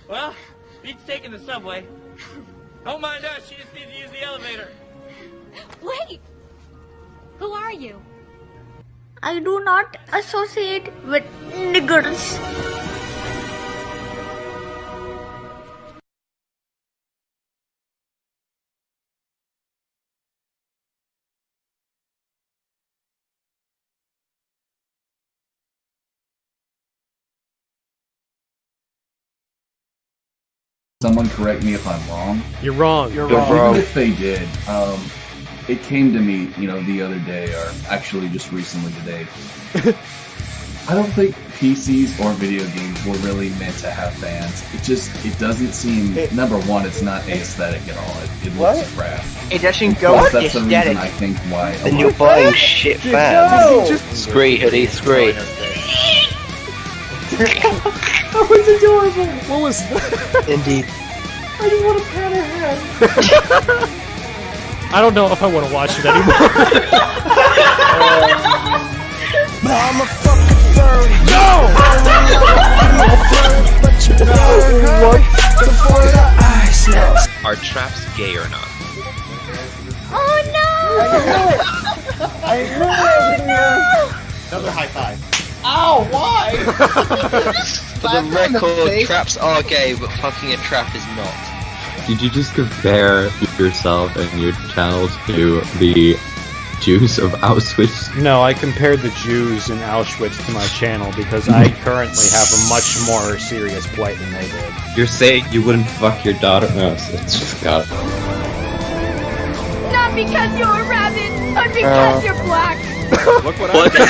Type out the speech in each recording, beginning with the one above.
Well, Beat's taking the subway. Don't mind us, she just needs to use the elevator. Wait! Who are you? I do not associate with niggers. Someone correct me if I'm wrong. You're wrong. But even if they did, it came to me, the other day, or actually just recently today. I don't think PCs or video games were really meant to have fans. It doesn't seem. Number one, it's not aesthetic at all. It looks crap. It doesn't go with That's the reason aesthetic. I think why. Then you're buying shit fans. Scree, hoodie, scree. That was adorable. What was that? Indeed. I just want to pat her head. I don't know if I want to watch it anymore. I'm a fucking furry. No! Are traps gay or not? Oh no! I knew it! Another high five. Ow, why? For the record, traps are gay, but fucking a trap is not. Did you just compare yourself and your channel to the Jews of Auschwitz? No, I compared the Jews in Auschwitz to my channel because I currently have a much more serious plight than they did. You're saying you wouldn't fuck your daughter? No, it's just God. Not because you're a rabbit, but because you're black. Look what I did.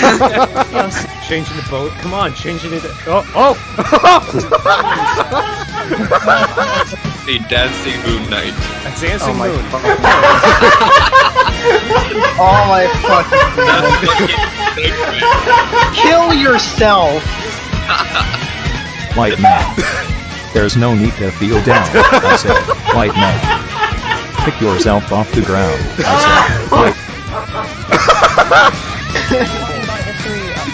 Changing the boat. Come on, changing it. Oh! The dancing moon night. A dancing moon. Oh my fucking god. Kill yourself! White man. There's no need to feel down. I said, white man. Pick yourself off the ground. I said, white.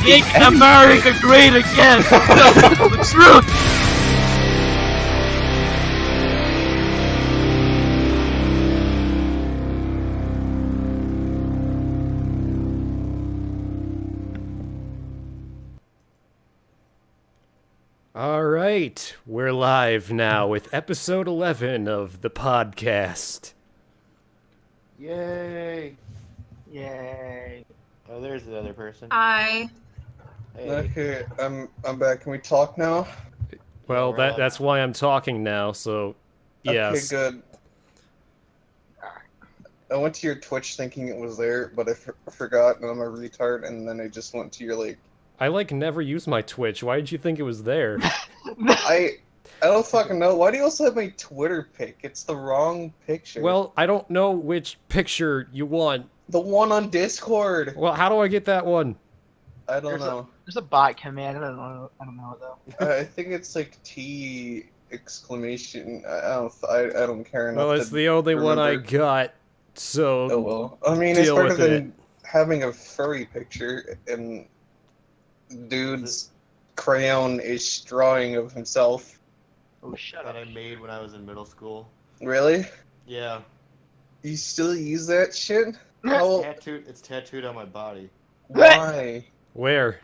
Make America great again! The truth! Alright, we're live now with episode 11 of the podcast. Yay! Yay. Oh, there's the other person. I. Hey. Okay, I'm back. Can we talk now? Well, that's why I'm talking now, so yes. Okay, good. I went to your Twitch thinking it was there, but I forgot, and I'm a retard, and then I just went to your, I, never use my Twitch. Why did you think it was there? I don't fucking know. Why do you also have my Twitter pic? It's the wrong picture. Well, I don't know which picture you want. The one on Discord. Well, how do I get that one? I don't know. There's a bot command. I don't know it though. I think it's T exclamation. I don't care enough. Well, it's the only one I got. So. Oh well. I mean, it's better than having a furry picture and dude's crayon-ish drawing of himself. Oh, shut up. That I made when I was in middle school. Really? Yeah. You still use that shit? It's tattooed on my body. Why? Where?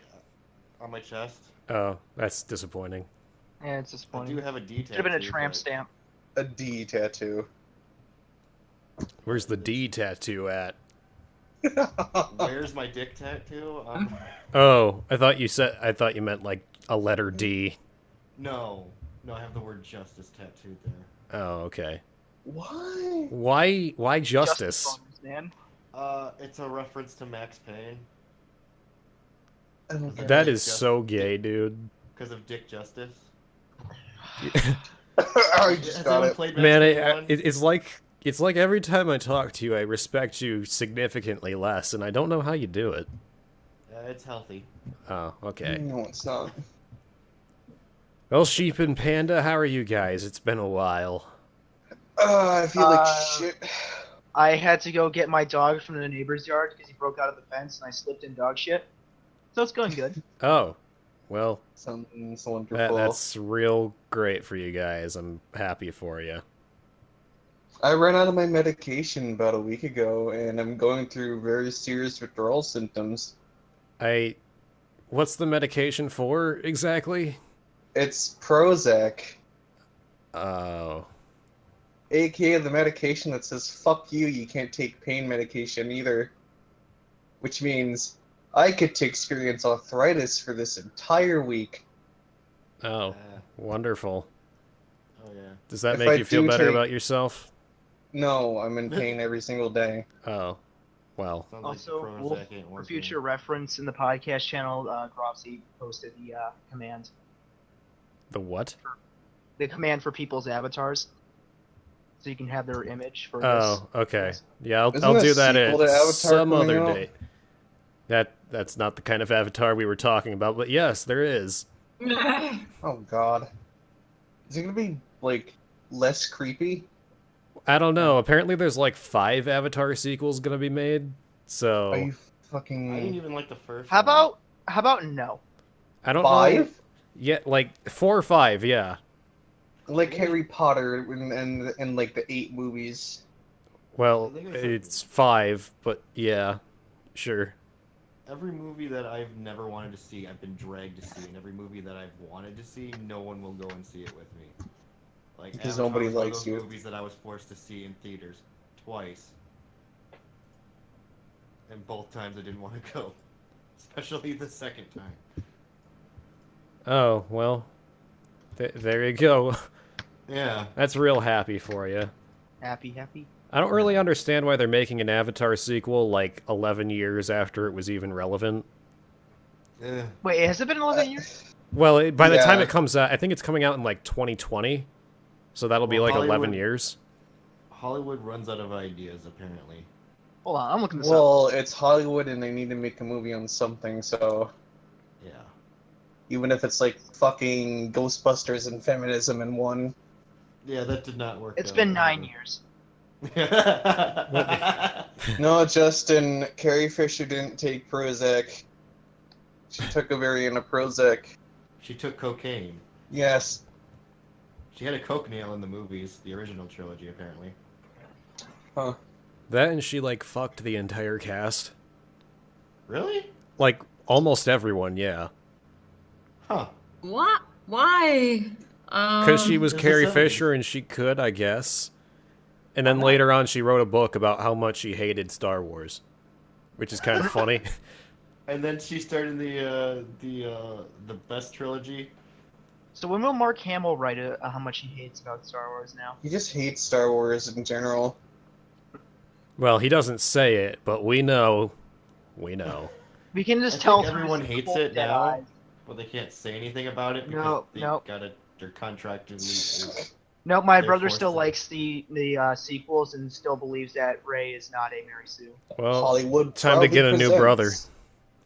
On my chest. Oh, that's disappointing. Yeah, it's disappointing. I do have a D tattoo. Should have been a tramp stamp. A D tattoo. Where's the D tattoo at? Where's my dick tattoo? Oh, I thought you meant a letter D. No, I have the word justice tattooed there. Oh, okay. Why? Why justice? Justice, man. It's a reference to Max Payne. That is so gay, dude. Because of Dick Justice. I just got it. Man, it's like every time I talk to you, I respect you significantly less, and I don't know how you do it. It's healthy. Oh, okay. No, it's not. Well, Sheep and Panda, how are you guys? It's been a while. I feel like shit. I had to go get my dog from the neighbor's yard because he broke out of the fence and I slipped in dog shit. So it's going good. Oh. Well, Sounds wonderful. that's real great for you guys. I'm happy for you. I ran out of my medication about a week ago, and I'm going through very serious withdrawal symptoms. What's the medication for exactly? It's Prozac. Oh. AKA the medication that says, fuck you, you can't take pain medication either. Which means I get to experience arthritis for this entire week. Oh, wonderful. Oh, yeah. Does that If make I you feel do better take- about yourself? No, I'm in pain every single day. Oh, well. Sounds like Also, Prozac ain't for working. future reference in the podcast channel, Grofsy posted the command. The what? The command for people's avatars. So you can have their image for this. Oh, okay. Yeah, Isn't I'll a do that sequel to Avatar some coming other out? day. That's not the kind of avatar we were talking about, but yes, there is. Oh god. Is it gonna be, like, less creepy? I don't know. Apparently there's like 5 Avatar sequels gonna be made, so... Are you I didn't fucking... even like the first How one. about no? I don't know. 5? Yeah, like 4 or 5, yeah. Like Harry Potter and like the 8 movies. Well, I think it's like- it's 5, but yeah, sure. Every movie that I've never wanted to see, I've been dragged to see, and every movie that I've wanted to see, no one will go and see it with me. Like, Because Avatar nobody was one of likes those you. movies that I was forced to see in theaters twice, and both times I didn't want to go, especially the second time. Oh, well, there you go. Yeah. That's real happy for you. Happy. I don't really understand why they're making an Avatar sequel like 11 years after it was even relevant. Yeah. Wait, has it been 11 years? Well, by the time Yeah. it comes out, I think it's coming out in like 2020, so that'll be Well, like 11 Hollywood- years. Hollywood runs out of ideas, apparently. Hold on, I'm looking this up. Well, it's Hollywood and they need to make a movie on something, so... Yeah. Even if it's like fucking Ghostbusters and feminism in one. Yeah, that did not work. It's out. been 9 years. No, Justin, Carrie Fisher didn't take Prozac. She took a variant of Prozac. She took cocaine. Yes. She had a coke nail in the movies, the original trilogy, apparently. Huh. That and she like fucked the entire cast. Really? Like almost everyone, yeah. Huh. What? Why? Because she was It's the Carrie 70s. Fisher and she could, I guess. And then later on she wrote a book about how much she hated Star Wars. Which is kind of funny. And then she started the best trilogy. So when will Mark Hamill write how much he hates about Star Wars now? He just hates Star Wars in general. Well, he doesn't say it, but we know. We know. We can I just think tell through everyone his hates cold it dead now, eyes. but they can't say anything about it because No, they no. got their contract is No, my They're brother forced still to. likes the sequels and still believes that Rey is not a Mary Sue. Well, Hollywood time to get a new brother.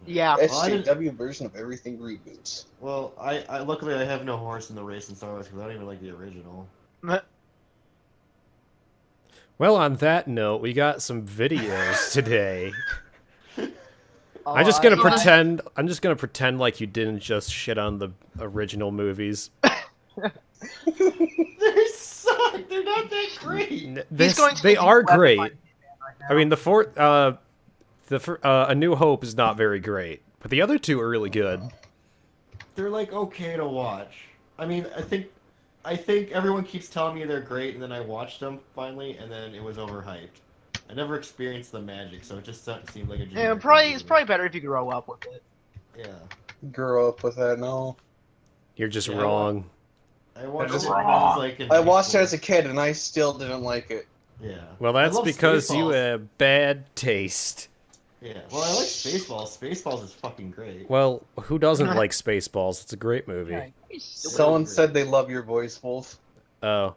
Yeah. SJW version of everything reboots. Well, I luckily I have no horse in the race in Star Wars because I don't even like the original. Well, on that note, we got some videos today. I'm just gonna pretend. I'm just gonna pretend like you didn't just shit on the original movies. They suck. They're not that great. They are great. I mean, the fourth, A New Hope is not very great, but the other two are really good. They're like okay to watch. I mean, I think everyone keeps telling me they're great, and then I watched them finally, and then it was overhyped. I never experienced the magic, so it just seemed like a Yeah, generic it's movie. probably better if you grow up with it. Yeah. Grow up with that, no. You're just Yeah, wrong. I watched just- it when I was like in I high watched it school. as a kid and I still didn't like it. Yeah. Well, I that's love because you Spaceballs. have bad taste. Yeah. Well, I like Spaceballs. Spaceballs is fucking great. Well, who doesn't like Spaceballs? It's a great movie. Someone said they love your voice, Wolf. Oh, I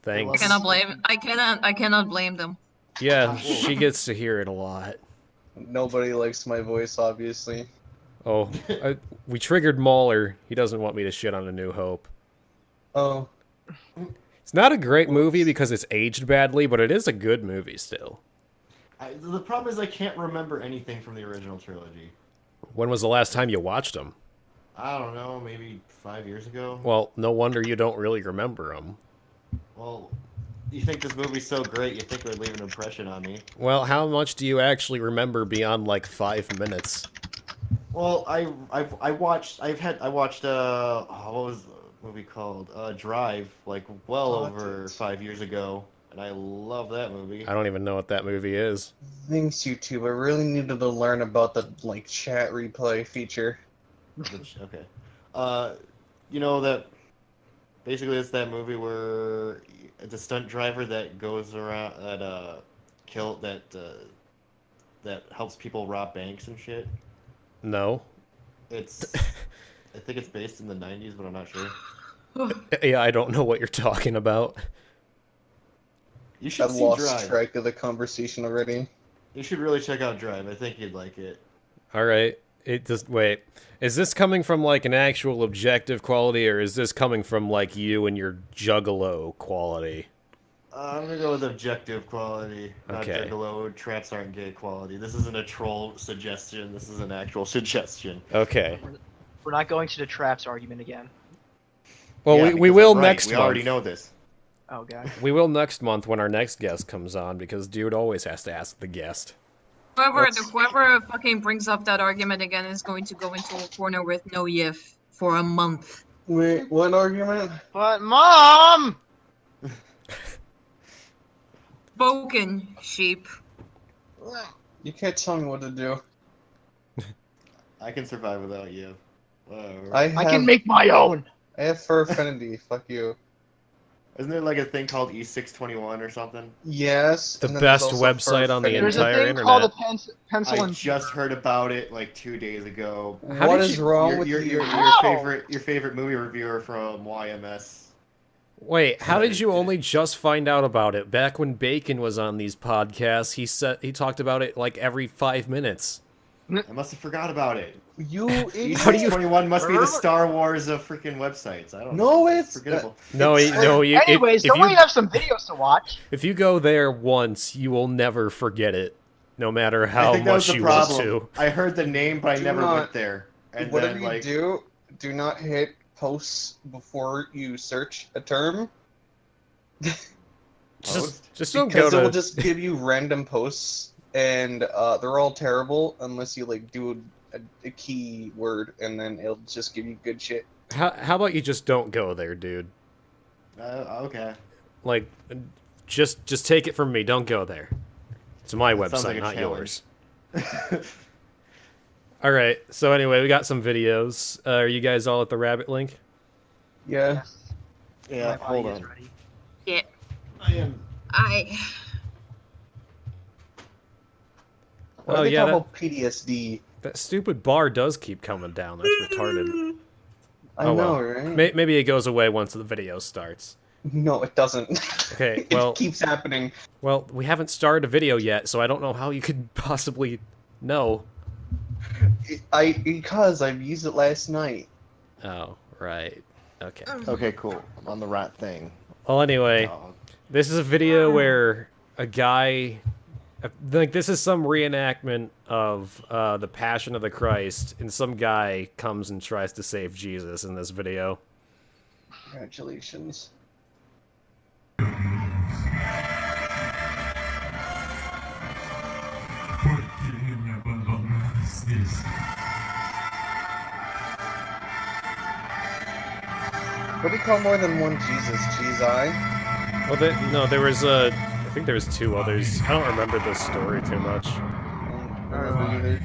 thanks. cannot blame. I cannot blame them. Yeah, she gets to hear it a lot. Nobody likes my voice, obviously. Oh, we triggered Mauler. He doesn't want me to shit on A New Hope. Oh. It's not a great movie because it's aged badly, but it is a good movie still. The problem is I can't remember anything from the original trilogy. When was the last time you watched them? I don't know, maybe 5 years ago. Well, no wonder you don't really remember them. Well, you think this movie's so great, you think it would leave an impression on me. Well, how much do you actually remember beyond like 5 minutes? Well, I watched what was the movie called? Drive, like over 5 years ago, and I love that movie. I don't even know what that movie is. Thanks, YouTube. I really needed to learn about the chat replay feature. Okay. You know that basically it's that movie where it's a stunt driver that goes around that helps people rob banks and shit. No. It's I think it's based in the 90s, but I'm not sure. Yeah, I don't know what you're talking about. You should see lost Drive. track of the conversation already. You should really check out Drive. I think you'd like it. All right. Wait. Is this coming from like an actual objective quality, or is this coming from like you and your juggalo quality? I'm gonna go with objective quality, not Okay. Juggalo. Traps aren't gay quality. This isn't a troll suggestion. This is an actual suggestion. Okay. We're not going to the traps argument again. Well, Yeah, we because will I'm right. next We month. already know this. Oh god. We will next month when our next guest comes on, because dude always has to ask the guest. Whoever fucking brings up that argument again is going to go into a corner with no yiff for a month. Wait, what argument? But Mom! Spoken, sheep. You can't tell me what to do. I can survive without you. Whatever. I can make my own! I have fur affinity. Fuck you. Isn't there like a thing called E621 or something? Yes. The and then there's best also website fur on the affinity. There's a entire thing called a internet. pencil I and just heard about it like 2 days ago. What is wrong with your you? your favorite movie reviewer from YMS? Wait, how did you only just find out about it? Back when Bacon was on these podcasts, he talked about it like every 5 minutes. I must have forgot about it. You E621 must be the Star Wars of freaking websites. I don't know. No, it's forgettable. No, you. Anyways, if don't you, we have some videos to watch? if you go there once, you will never forget it, no matter I how think that was much the you want problem. to. I heard the name, but I never went there. And Whatever then, you like, do not hit posts before you search a term. Just don't go Because it will to. just give you random posts, and they're all terrible unless you like do a key word, and then it'll just give you good shit. How about you just don't go there, dude? okay. Like, just take it from me. Don't go there. It's my That sounds website, like a not challenge. yours. All right. So anyway, we got some videos. Are you guys all at the rabbit link? Yeah. Yeah, My hold body is on. ready. Yeah. I am. What Oh, do they yeah, call that- about PTSD? That stupid bar does keep coming down. That's retarded. I Oh, know, well. right? Maybe it goes away once the video starts. No, it doesn't. Okay, it well, keeps happening. well, we haven't started a video yet, so I don't know how you could possibly know. Because I've used it last night. Oh, right. Okay. Okay, cool. I'm on the right thing. Well, anyway, Oh. this is a video where a guy, like, this is some reenactment of the Passion of the Christ, and some guy comes and tries to save Jesus in this video. Congratulations. What do you call more than one Jesus? Cheese-eye? Well, no, there was I think there was two others. I don't remember the story too much. I don't remember either.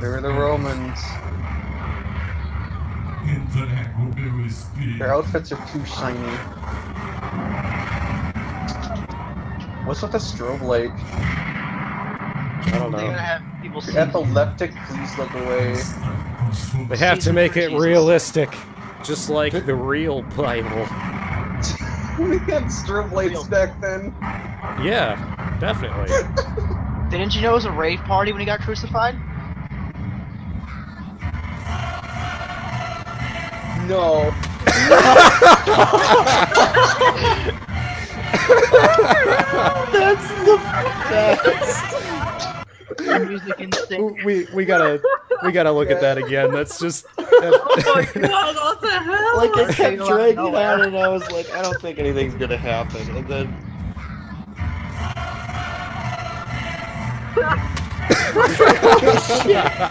They were the Romans. Their outfits are too shiny. What's with the strobe light? I don't They're gonna know. have people If see. you're epileptic, please look away. They have to make it realistic, just like the real Bible. We had strobe lights back then. Yeah, definitely. Didn't you know it was a rave party when he got crucified? No. That's the best. Music instinct. We gotta look at that again. That's just. Oh my god, what the hell? Like, it kept Okay, dragging well, on, and I was like, I don't think anything's gonna happen. And then...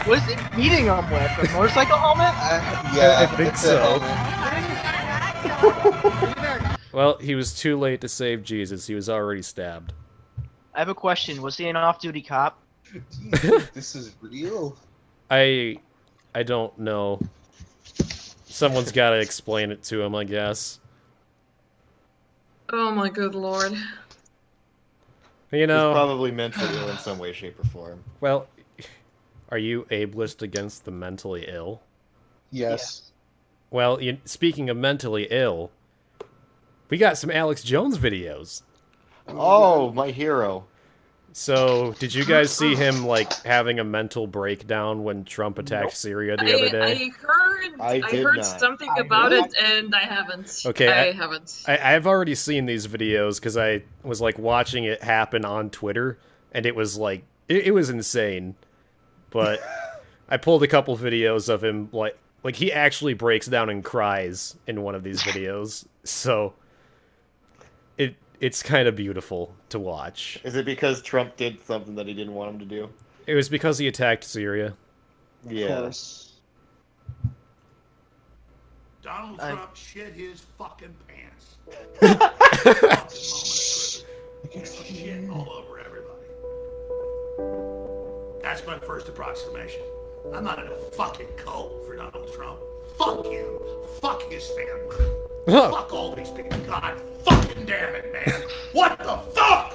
What is he beating him with? A motorcycle helmet? Yeah, I think it's a so. helmet. Well, he was too late to save Jesus. He was already stabbed. I have a question. Was he an off-duty cop? This is real. I don't know. Someone's got to explain it to him, I guess. Oh my good lord. You know, He's probably mentally ill in some way, shape, or form. well, are you ableist against the mentally ill? Yes. Well, speaking of mentally ill, we got some Alex Jones videos. Oh, my hero. So, did you guys see him, like, having a mental breakdown when Trump attacked Syria the other day? I heard something about it, and I haven't. Okay, I haven't. I've already seen these videos because I was, like, watching it happen on Twitter, and it was, like, it was insane. But I pulled a couple videos of him, like he actually breaks down and cries in one of these videos. So, it's kind of beautiful to watch. Is it because Trump did something that he didn't want him to do? It was because he attacked Syria. Yeah. Donald Trump shit his fucking pants. Shit all over everybody. That's my first approximation. I'm not in a fucking cult for Donald Trump. Fuck him. Fuck his family. Fuck all these people. God fucking damn it, man. What the fuck?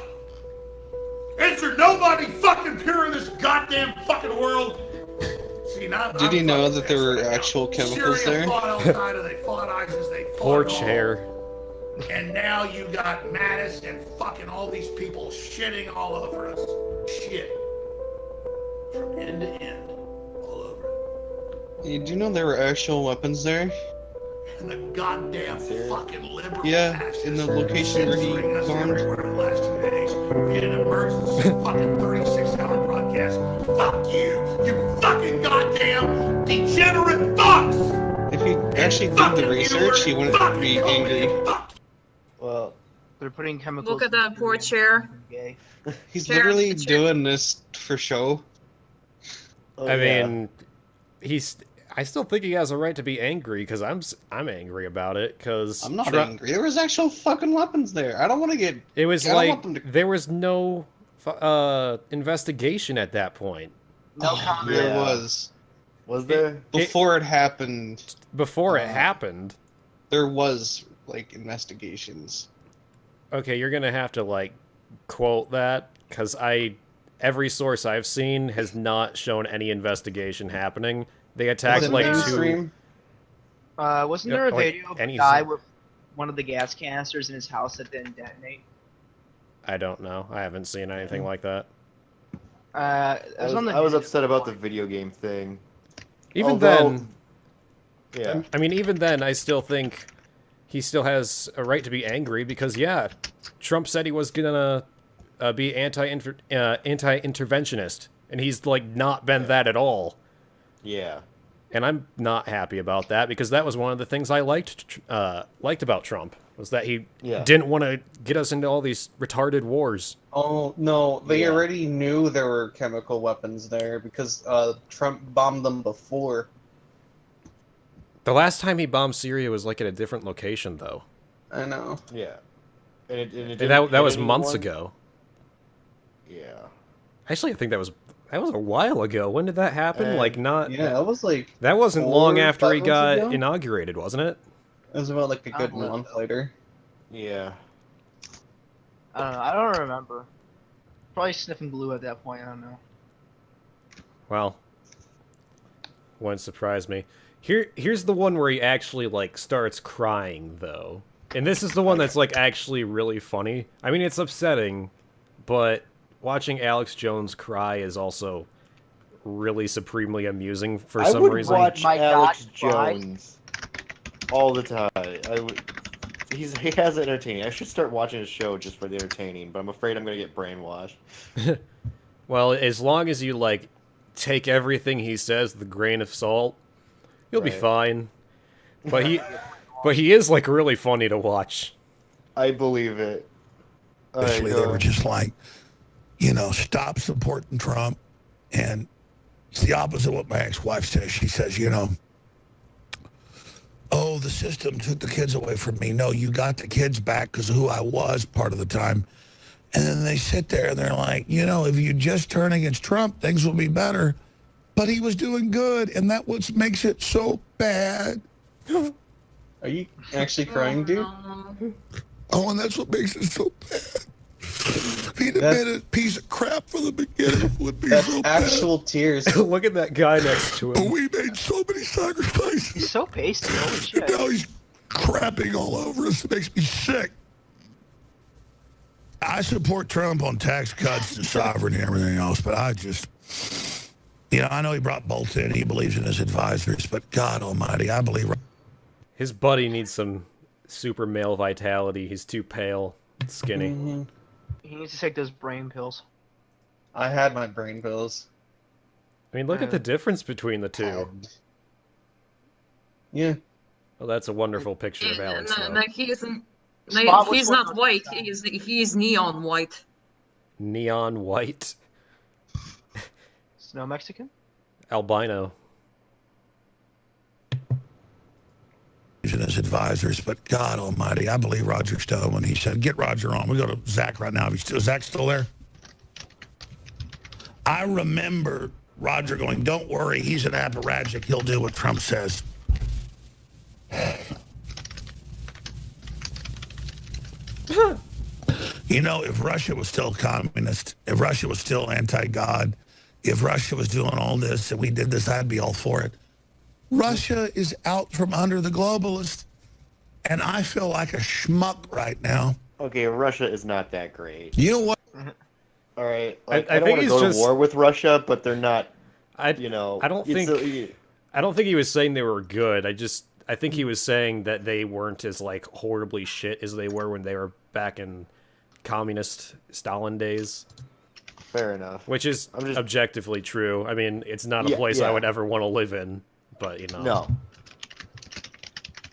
Is there nobody fucking pure in this goddamn fucking world? See, now Did you know that there were actual chemicals Syria there? fought Al-Qaeda, they fought ISIS, they fought Poor all. chair. And now you got Mattis and fucking all these people shitting all over us. Shit. From end to end. All over it. Hey, do you know there were actual weapons there? And the goddamn fucking liberal Yeah, fascists in the location where he censoring us bombed. everywhere in the last 2 days. We had an emergency fucking 36-hour broadcast. Fuck you. You fucking goddamn degenerate fucks! If he actually did the research, he wouldn't be angry. Well, They're putting chemicals. Look at that poor chair. Gay. He's Chair, literally chair. doing this for show. I mean, I still think he has a right to be angry because I'm angry about it because I'm not angry. There was actual fucking weapons there. I don't want to get. It was I don't like want them to- there was no investigation at that point. No comment. There was. Was there? Before it happened. Before it happened. There was like investigations. Okay, you're gonna have to like quote that because every source I've seen has not shown any investigation happening. They attacked like two. Wasn't there a like, video of a any guy sort- with one of the gas canisters in his house that didn't detonate? I don't know. I haven't seen anything like that. It was on the I was news upset at about one the video game thing. Even Although- then, Yeah. I mean, even then, I still think he still has a right to be angry because, yeah, Trump said he was gonna be anti-interventionist, and he's like not been that at all. Yeah. And I'm not happy about that because that was one of the things I liked about Trump was that he didn't want to get us into all these retarded wars. Oh no, they already knew there were chemical weapons there because Trump bombed them before. The last time he bombed Syria was like at a different location, though. I know. Yeah. And it And didn't that was hit months anyone? ago. Yeah. Actually, I think that was a while ago. When did that happen? Like not. Yeah, that was like. That wasn't long 4 or after he 5 got months ago? inaugurated, wasn't it? It was about like a good month later. Yeah. I don't know. I don't remember. Probably sniffing glue at that point. I don't know. Well, wouldn't surprise me. Here's the one where he actually like starts crying though, and this is the one that's like actually really funny. I mean, it's upsetting, but watching Alex Jones cry is also really supremely amusing for some reason. I would watch My Alex God, why? Jones all the time. He has entertaining. I should start watching his show just for the entertaining, but I'm afraid I'm gonna get brainwashed. Well, as long as you, like, take everything he says with a grain of salt, you'll be fine. But he is, like, really funny to watch. I believe it. Basically, they were just like, you know, stop supporting Trump. And it's the opposite of what my ex-wife says. She says, you know, oh, the system took the kids away from me. No, you got the kids back because of who I was part of the time. And then they sit there and they're like, you know, if you just turn against Trump, things will be better. But he was doing good, and that what makes it so bad. Are you actually crying, dude? Oh, and that's what makes it so bad. If he'd have been a piece of crap from the beginning, it would be so bad. Actual tears. Look at that guy next to him. But we made so many sacrifices. He's so pasty. Holy shit. And now he's crapping all over us. It makes me sick. I support Trump on tax cuts and sovereignty and everything else, but I just, you know, I know he brought Bolts in. He believes in his advisors, but God almighty, I believe. His buddy needs some super male vitality. He's too pale, skinny. Mm-hmm. He needs to take those brain pills. I had my brain pills. I mean, look at the difference between the two. Yeah. Well, that's a wonderful picture of Alex. Like he isn't. Like, he's not white. He's neon white. Neon white. Snow Mexican? Albino. And his advisors, but God almighty, I believe Roger Stone when he said, get Roger on. We go to Zach right now. Is Zach still there? I remember Roger going, don't worry, he's an apparatchik. He'll do what Trump says. You know, if Russia was still communist, if Russia was still anti-God, if Russia was doing all this and we did this, I'd be all for it. Russia is out from under the globalists, and I feel like a schmuck right now. Okay, Russia is not that great. You know what? All right, like, I I don't think want to he's go just- to war with Russia, but they're not. You know, I don't think he was saying they were good. I think he was saying that they weren't as like horribly shit as they were when they were back in communist Stalin days. Fair enough. Which is objectively true. I mean, it's not a Yeah, place yeah. I would ever want to live in, but you know. No.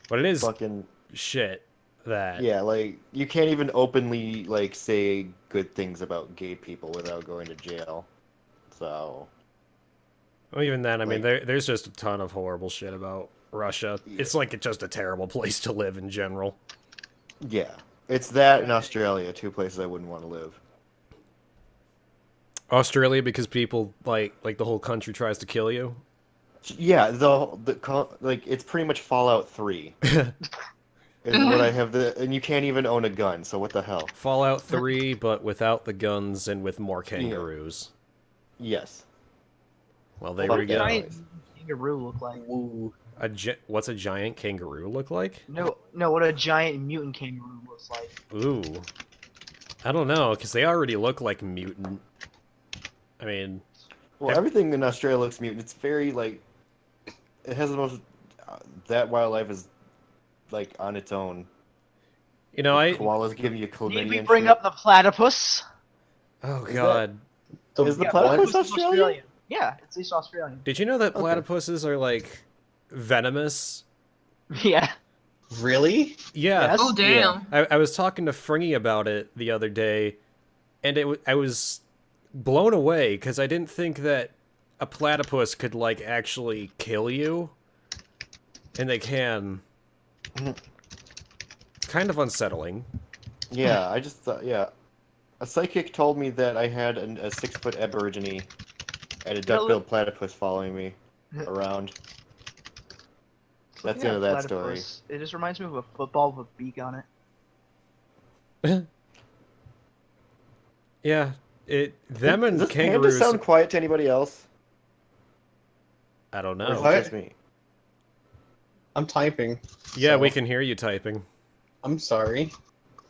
But it is fucking shit that. Yeah, like you can't even openly like say good things about gay people without going to jail. So. Well, even then, I mean, there's just a ton of horrible shit about Russia. Yeah. It's like just a terrible place to live in general. Yeah, it's that in Australia, two places I wouldn't want to live. Australia, because people like the whole country tries to kill you. Yeah, like it's pretty much Fallout 3. And what I have and you can't even own a gun. So what the hell? Fallout 3, but without the guns and with more kangaroos. Yes. Well, there we go. Kangaroo look like? Ooh. What's a giant kangaroo look like? No, what a giant mutant kangaroo looks like. Ooh. I don't know, because they already look like mutant. I mean... Well, everything in Australia looks mutant. It's very, like... It has the most... that wildlife is, like, on its own. You know, Koalas give you chlamydia. Did we bring up the platypus? Oh, God. Is the platypus Australian? Yeah, it's East Australian. Did you know that platypuses are, like, venomous? Yeah. Really? Yeah. Yes. Oh, damn. I was talking to Fringy about it the other day, and I was blown away, because I didn't think that a platypus could, like, actually kill you. And they can. It's kind of unsettling. Yeah, I just thought, yeah. A psychic told me that I had a 6-foot aborigine and a duck-billed platypus following me around. That's the end of that story. Platypus. It just reminds me of a football with a beak on it. Yeah, them and Does kangaroos. Does sound quiet to anybody else? I don't Or is know. it just me? I'm typing. Yeah, so we can hear you typing. I'm sorry.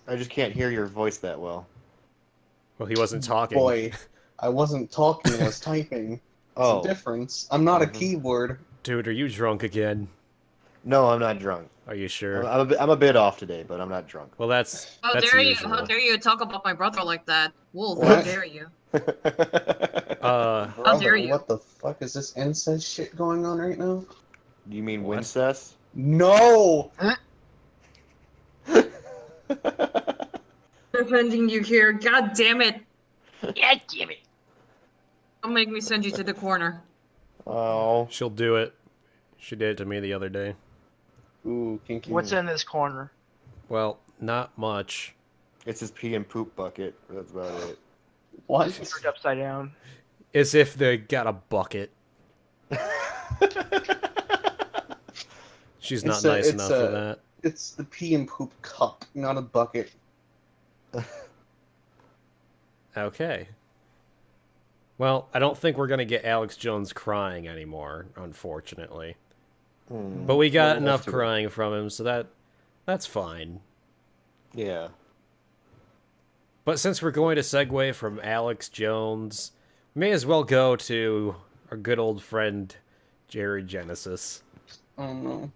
I just can't hear your voice that well. Well, he wasn't talking. Boy, I wasn't talking, I was typing. Oh. It's a difference. I'm not a keyboard. Dude, are you drunk again? No, I'm not drunk. Are you sure? I'm a bit off today, but I'm not drunk. Well, that's How that's dare usual. you? How dare you talk about my brother like that, Wolf? What? How dare you? How dare you? What the fuck is this incest shit going on right now? You mean Wincest? No! Defending you here. God damn it. God damn it. Don't make me send you to the corner. Oh. She'll do it. She did it to me the other day. Ooh, kinky. What's in this corner? Well, not much. It's his pee and poop bucket. That's about it. What? Turned upside down. As if they got a bucket. She's not nice enough for that. It's the pee and poop cup, not a bucket. Okay. Well, I don't think we're gonna get Alex Jones crying anymore, unfortunately. But we got enough crying from him, so that's fine. Yeah. But since we're going to segue from Alex Jones, we may as well go to our good old friend Jared Genesis. Oh no.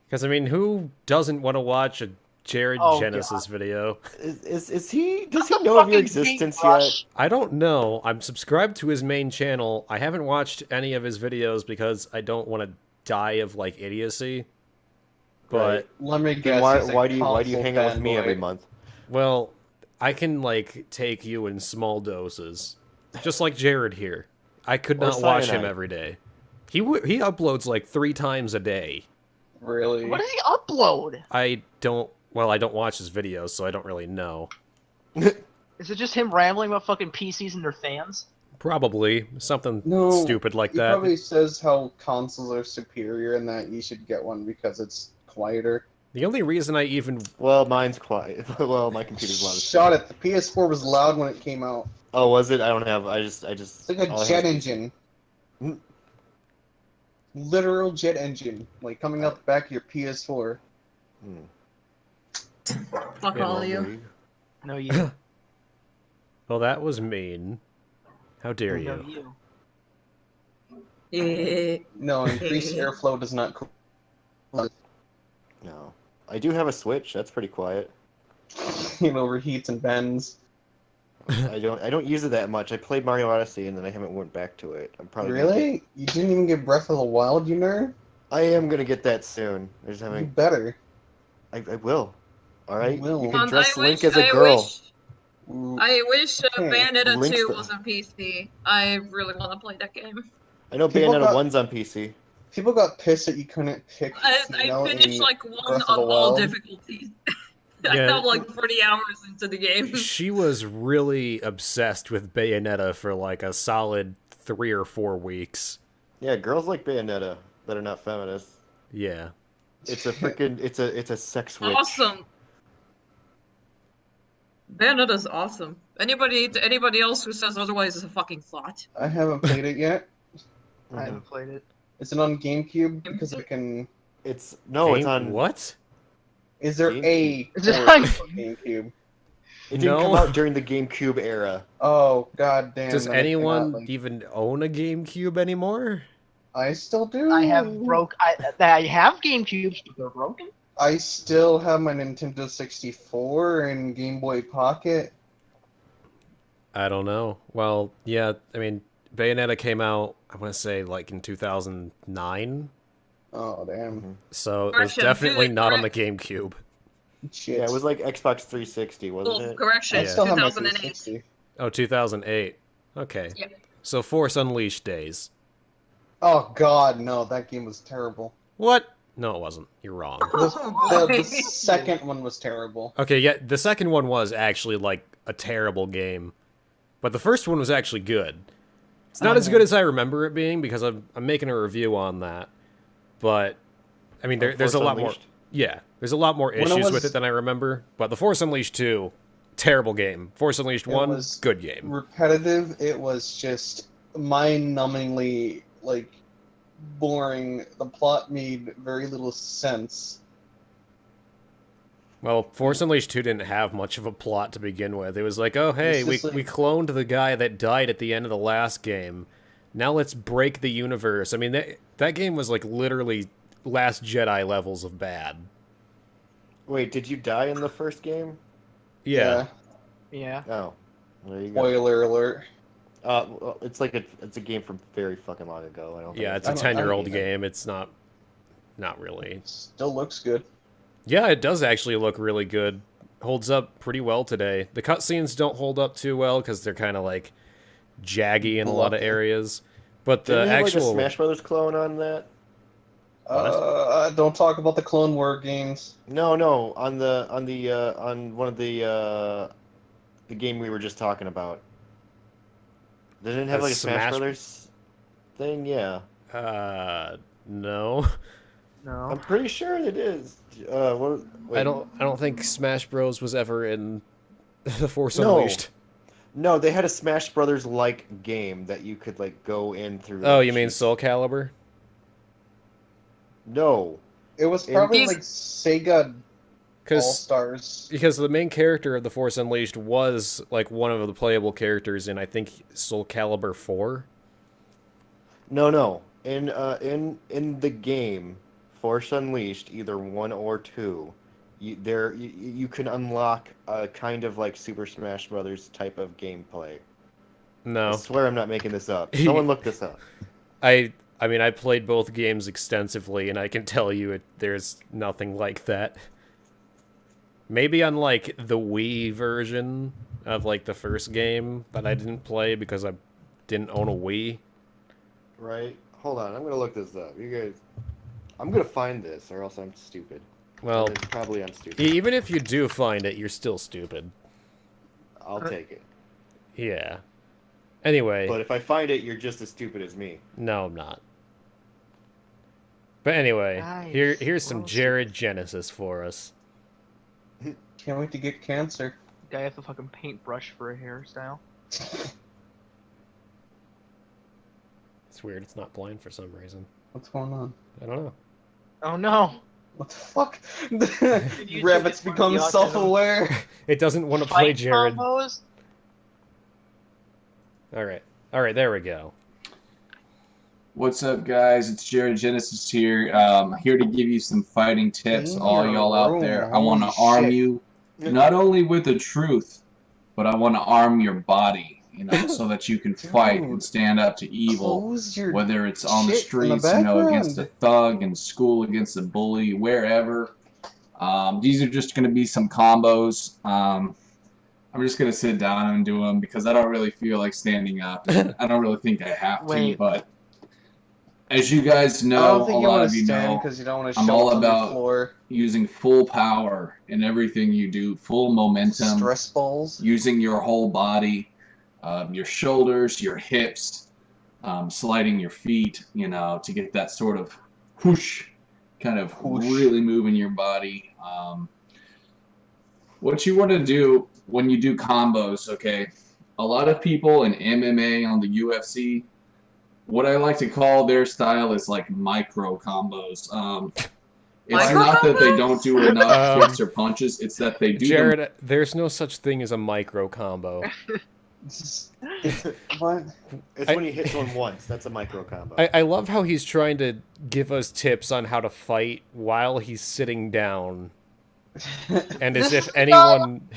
Because I mean, who doesn't want to watch a Jared Genesis video? Is he? Does he know of your existence yet? I don't know. I'm subscribed to his main channel. I haven't watched any of his videos because I don't want to die of like idiocy. But let me guess. Why do you hang out with me every month? Well, I can like take you in small doses, just like Jared here. I could not watch him every day. He uploads like 3 times a day. Really? What does he upload? I don't watch his videos, so I don't really know. Is it just him rambling about fucking PCs and their fans? Probably. Something stupid like that. He probably says how consoles are superior and that you should get one because it's quieter. The only reason I even... Well, mine's quiet. Well, my computer's loud. Shot it. The PS4 was loud when it came out. Oh, was it? I don't have... I just... It's like a jet engine. Literal jet engine. Like, coming out the back of your PS4. Fuck all of you. No, you. Well, that was mean. How dare No, you? Yeah. No, increased airflow does not... No. I do have a Switch. That's pretty quiet. It overheats and bends. I don't use it that much. I played Mario Odyssey and then I haven't went back to it. I'm probably Really? You didn't even get Breath of the Wild, you nerd? I am gonna get that soon. I just haven't... You better. I will. Alright? You will. You can dress Link as a girl. I wish Bayonetta Link's 2 the- was on PC. I really want to play that game. I know People Bayonetta got- 1's on PC. People got pissed that you couldn't pick. I in finished like one Breath on of the all Wild. difficulties. I Yeah. got like 40 hours into the game. She was really obsessed with Bayonetta for like a solid 3 or 4 weeks. Yeah, girls like Bayonetta that are not feminists. Yeah. It's a freaking... It's a sex switch. Awesome. Bayonetta's awesome. Anybody else who says otherwise is a fucking thought. I haven't played it yet. I haven't played it. Is it on GameCube? Because I can. It's it's on what? Is there GameCube. a Is it port on for GameCube? It didn't come out during the GameCube era. Oh god damn! Does then it came anyone out, like- even own a GameCube anymore? I still do. I have I have GameCubes, but they're broken. I still have my Nintendo 64 and Game Boy Pocket. I don't know. Well, yeah, I mean, Bayonetta came out, I want to say, like in 2009. Oh damn! So it was Correction, definitely do it not on the GameCube. Shit. Yeah, it was like Xbox 360, wasn't Well, it? correction, I still have my 2008. 360. Oh, 2008. Okay. Yep. So Force Unleashed days. Oh god, no! That game was terrible. What? No, it wasn't. You're wrong. The second one was terrible. Okay, yeah, the second one was actually, like, a terrible game. But the first one was actually good. It's not as good as I remember it being, because I'm making a review on that. But, I mean, there's a lot more... Yeah, there's a lot more issues with it than I remember. But the Force Unleashed 2, terrible game. Force Unleashed 1, was good game. Repetitive. It was just mind-numbingly, like, boring. The plot made very little sense. Well, Force Unleashed 2 didn't have much of a plot to begin with. It was like, oh, hey, we cloned the guy that died at the end of the last game. Now let's break the universe. I mean, that game was, like, literally Last Jedi levels of bad. Wait, did you die in the first game? Yeah. Yeah. Oh. There you go. Spoiler alert. It's like it's a game from very fucking long ago. I don't. Yeah, think it's a 10-year-old either. game. It's not really. Still looks good. Yeah, it does actually look really good. Holds up pretty well today. The cutscenes don't hold up too well because they're kind of like jaggy in a lot of areas. But the Didn't they have, actual like a Smash Brothers clone on that. Don't talk about the Clone War games. No, on one of the game we were just talking about. They didn't have like a Smash Brothers thing, yeah. No. No. I'm pretty sure it is. I don't think Smash Bros was ever in The Force Unleashed. No, they had a Smash Brothers like game that you could like go in through. Oh, you mean Soul Calibur? No. It was probably like Sega All-Stars. Because the main character of The Force Unleashed was like one of the playable characters in I think Soul Calibur 4. No. In the game Force Unleashed, either 1 or 2, you can unlock a kind of like Super Smash Brothers type of gameplay. No. I swear I'm not making this up. Someone look this up. I mean, I played both games extensively, and I can tell you there's nothing like that. Maybe on, like, the Wii version of, like, the first game that I didn't play because I didn't own a Wii. Right? Hold on, I'm gonna look this up. You guys... I'm gonna find this, or else I'm stupid. Well, probably I'm stupid. Even if you do find it, you're still stupid. I'll take it. Yeah. Anyway. But if I find it, you're just as stupid as me. No, I'm not. But anyway, Nice. here's some Jared Genesis for us. Can't wait to get cancer. Guy has a fucking paintbrush for a hairstyle. It's weird, it's not blind for some reason. What's going on? I don't know. Oh no! What the fuck? Rabbits become self-aware. It doesn't want to play Fight Jared. combos? Alright, there we go. What's up, guys? It's Jared Genesis here. Here to give you some fighting tips, all y'all out there. I want to arm you, not only with the truth, but I want to arm your body, you know, so that you can fight and stand up to evil, whether it's on the streets, you know, against a thug, in school against a bully, wherever. These are just going to be some combos. I'm just going to sit down and do them because I don't really feel like standing up. I don't really think I have to, but as you guys know, a lot of you know, I'm all about using full power in everything you do, full momentum, stress balls, using your whole body, your shoulders, your hips, sliding your feet, you know, to get that sort of whoosh, kind of really moving your body. What you want to do when you do combos, okay, a lot of people in MMA on the UFC, what I like to call their style is like micro combos. It's not that they don't do enough kicks or punches, it's that they do Jared, there's no such thing as a micro combo. What? It's when you hit someone once. That's a micro combo. I love how he's trying to give us tips on how to fight while he's sitting down. And as if anyone...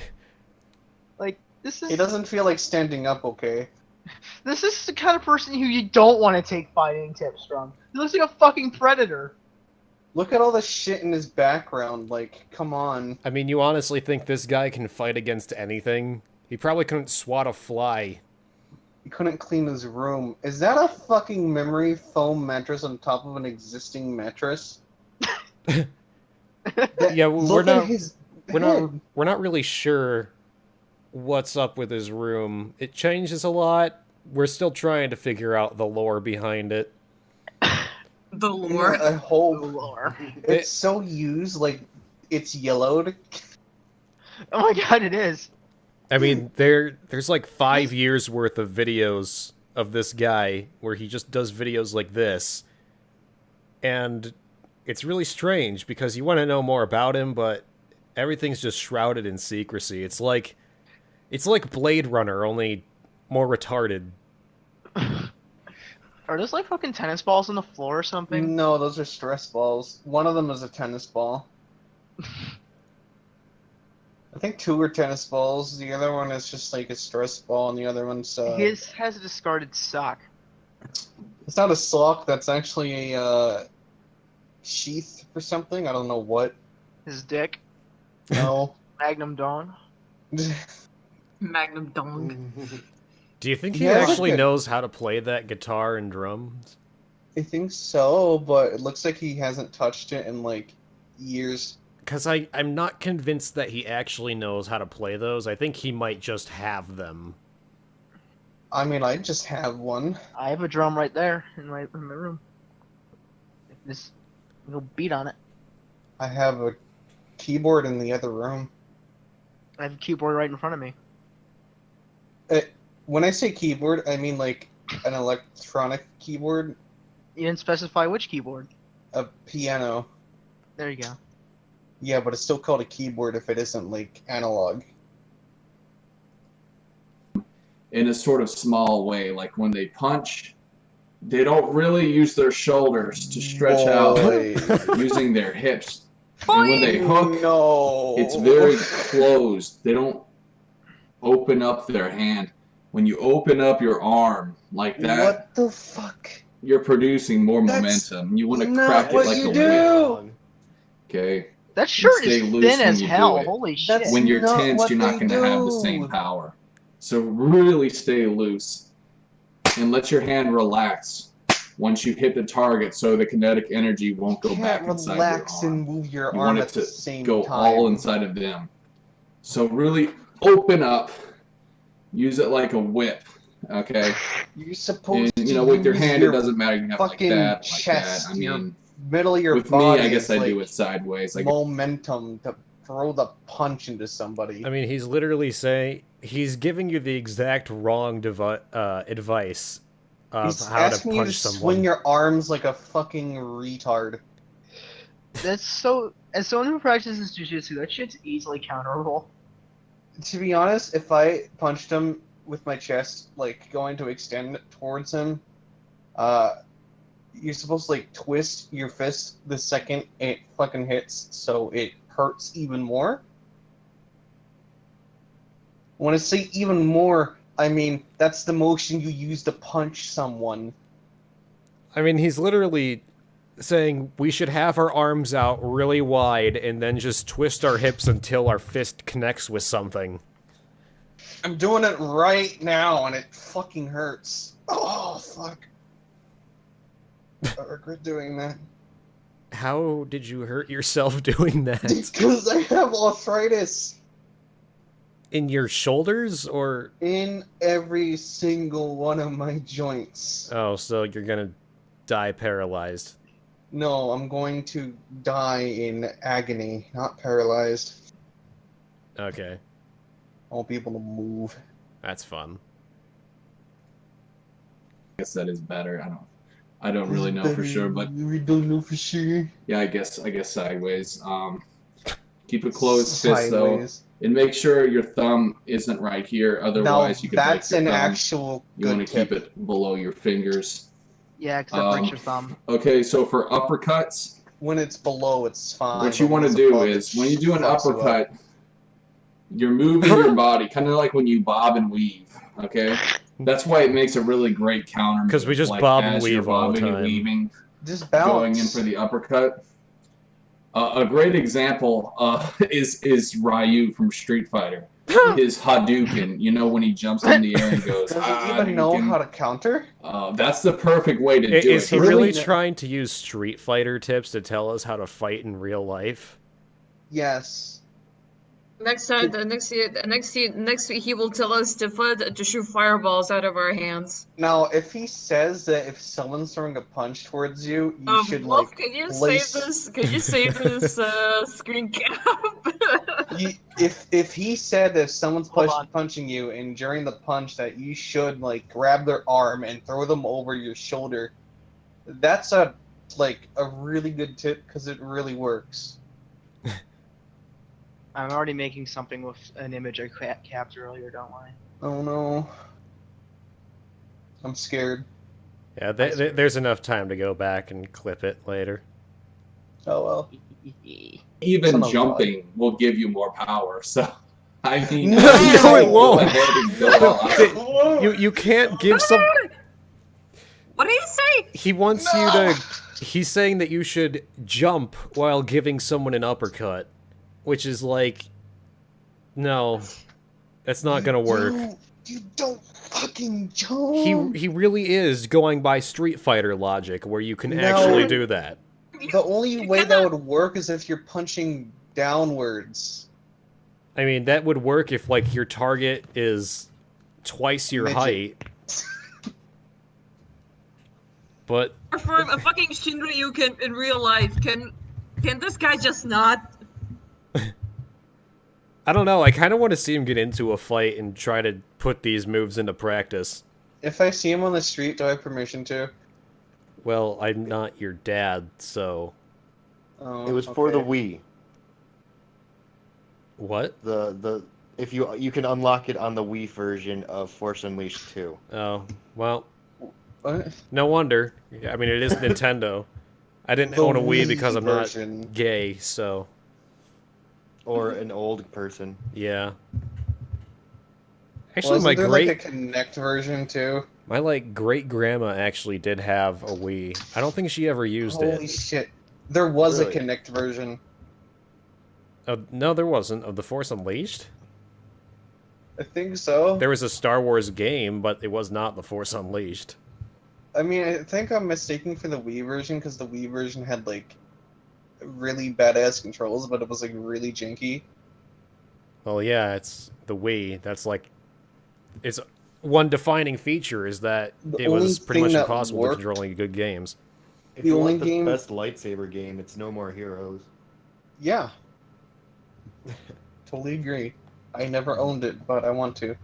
Like, this is... He doesn't feel like standing up, okay? This is the kind of person who you don't want to take fighting tips from. He looks like a fucking predator. Look at all the shit in his background, like, come on. I mean, you honestly think this guy can fight against anything? He probably couldn't swat a fly. He couldn't clean his room. Is that a fucking memory foam mattress on top of an existing mattress? Yeah, we're not really sure what's up with his room. It changes a lot. We're still trying to figure out the lore behind it. The lore? I hope. The lore. It's so used, like, it's yellowed. Oh my god, it is. I mean, there's like 5 years worth of videos of this guy where he just does videos like this. And it's really strange because you want to know more about him, but everything's just shrouded in secrecy. It's like Blade Runner, only more retarded. Are those like fucking tennis balls on the floor or something? No, those are stress balls. One of them is a tennis ball. think 2 are tennis balls. The other one is just like a stress ball, and the other one's His has a discarded sock. It's not a sock. That's actually a sheath for something. I don't know what. His dick. No. Magnum dong. Magnum dong. Do you think he Yeah, actually okay. knows how to play that guitar and drums? I think so, but it looks like he hasn't touched it in like years. Because I'm not convinced that he actually knows how to play those. I think he might just have them. I mean, I just have one. I have a drum right there in my room. This little beat on it. I have a keyboard in the other room. I have a keyboard right in front of me. When I say keyboard, I mean like an electronic keyboard. You didn't specify which keyboard. A piano. There you go. Yeah, but it's still called a keyboard if it isn't like analog. In a sort of small way, like when they punch, they don't really use their shoulders to stretch out using their hips. And when they hook, it's very closed. They don't open up their hand. When you open up your arm like that, What the fuck? you're producing more momentum. You want to crack it like a whip. Okay. That shirt Stay is loose thin when as you do hell. it. Holy shit. When you're not tense, what you're not they going to have the do. same power. So really stay loose and let your hand relax once you hit the target, so the kinetic energy won't go back inside your Relax arm. and move your You arm want at it the to same go time. all inside of them. So really open up. Use it like a whip. Okay. You're supposed And, to with your use hand, your it doesn't matter. You can have it like fucking that, chest, like that. I your mean, middle of your with body. me, I guess is I do like it sideways. Like momentum to throw the punch into somebody. I mean, he's literally saying he's giving you the exact wrong advice of He's how to asking you to punch someone. swing your arms like a fucking retard. That's so. As someone who practices jujitsu, that shit's easily counterable. To be honest, if I punched him with my chest, like going to extend towards him, you're supposed to like twist your fist the second it fucking hits, so it hurts even more. When I say even more, I mean that's the motion you use to punch someone. I mean, he's literally saying we should have our arms out really wide and then just twist our hips until our fist connects with something. I'm doing it right now, and it fucking hurts. Oh, fuck. I regret doing that. How did you hurt yourself doing that? Because I have arthritis. In your shoulders, or? In every single one of my joints. Oh, so you're gonna die paralyzed. No, I'm going to die in agony, not paralyzed. Okay. I won't be able to move. That's fun. I guess that is better. I don't really know for sure, but we don't know for sure. yeah, I guess sideways. Keep a closed fist though, Sideways. and make sure your thumb isn't right here. Otherwise, you could break that's your an thumb. actual You good want to tip. keep it below your fingers. Yeah, because that breaks your thumb. Okay, so for uppercuts, When it's below, it's fine. what you but want to when it's do above, is it when you do an fucks you up. uppercut, you're moving your body, kind of like when you bob and weave. Okay, that's why it makes a really great counter. 'Cause we just like, bob and as you're weave all the bobbing and time. weaving, Just going balance. in for the uppercut. A great example is Ryu from Street Fighter. His Hadouken, when he jumps in the air and goes, Does he even know Hadouken. how to counter? That's the perfect way to do it. Is he really trying to use Street Fighter tips to tell us how to fight in real life? Yes. Next time, next week, he will tell us to shoot fireballs out of our hands. Now, if he says that if someone's throwing a punch towards you, you should Wolf, like can you place... save this? Can you save this screen cap? If he said that if someone's punching you and during the punch that you should like grab their arm and throw them over your shoulder, that's a really good tip because it really works. I'm already making something with an image I capped earlier, don't I? Oh no. I'm scared. Yeah, there's enough time to go back and clip it later. Oh well. Even Some of jumping will give you more power. So I mean, No, it go won't. ahead and go all out. You can't give some. What did he say? He wants you to. He's saying that you should jump while giving someone an uppercut, which is like, no, that's not gonna work. You don't fucking jump. He really is going by Street Fighter logic, where you can No. actually do that. The only way that would work is if you're punching downwards. I mean, that would work if like your target is twice your Midget. height. But For a fucking Shinryu in real life, can this guy just not? I don't know, I kind of want to see him get into a fight and try to put these moves into practice. If I see him on the street, do I have permission to? Well, I'm not your dad, so... Oh, It was for the Wii. What? If you can unlock it on the Wii version of Force Unleashed 2. Oh, well... What? No wonder. I mean, it is Nintendo. I didn't own a Wii because I'm version. not gay, so... Or an old person. Yeah. Actually, Wasn't my there great... like a Kinect version too? My, like, great-grandma actually did have a Wii. I don't think she ever used Holy it. shit. There was Really? a Kinect version. No, there wasn't. Of The Force Unleashed? I think so. There was a Star Wars game, but it was not The Force Unleashed. I mean, I think I'm mistaken for the Wii version, because the Wii version had, like, really badass controls, but it was, like, really janky. Well, yeah, it's the Wii. That's, like... It's one defining feature is that The it was only pretty much thing that impossible worked- to control good games. If The you only want the game- best lightsaber game, it's No More Heroes. Yeah. Totally agree. I never owned it, but I want to.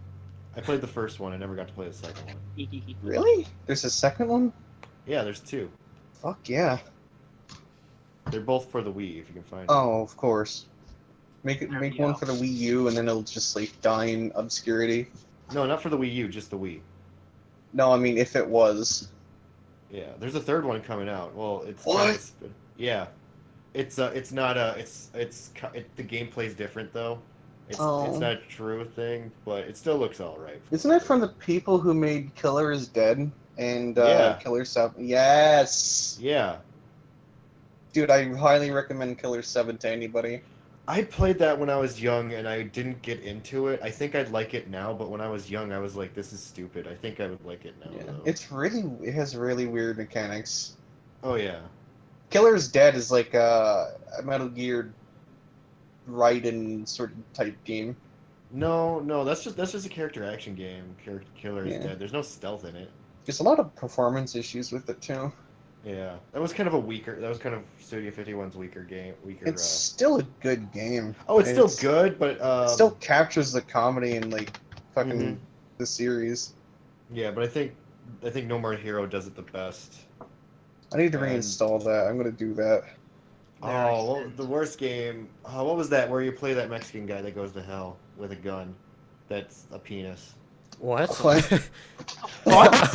I played the first one. I never got to play the second one. Really? There's a second one? Yeah, there's two. Fuck yeah. They're both for the Wii, if you can find them. Oh, of course. Make one for the Wii U, and then it'll just, like, die in obscurity. No, not for the Wii U, just the Wii. No, I mean, if it was. Yeah, there's a third one coming out. Well, it's What? Yeah, it's not the gameplay's different though. It's not a true thing, but it still looks all right. Isn't it from the people who made Killer is Dead and Yeah. Killer 7? Yes! Yeah, Dude, I highly recommend Killer 7 to anybody. I played that when I was young, and I didn't get into it. I think I'd like it now, but when I was young, I was like, "This is stupid." I think I would like it now. Yeah. Though. It has really weird mechanics. Oh yeah. Killer is Dead is like a Metal Gear Raiden sort of type game. No, that's just a character action game. Killer is Yeah. Dead. There's no stealth in it. There's a lot of performance issues with it too. Yeah, that was kind of Studio 51's weaker game. It's still a good game. Oh, it's still good, but it still captures the comedy and like fucking Mhm. the series. Yeah, but I think No More Hero does it the best. I need to And- reinstall that. I'm gonna do that. Oh, well, the worst game. Oh, what was that? Where you play that Mexican guy that goes to hell with a gun? That's a penis. What? What?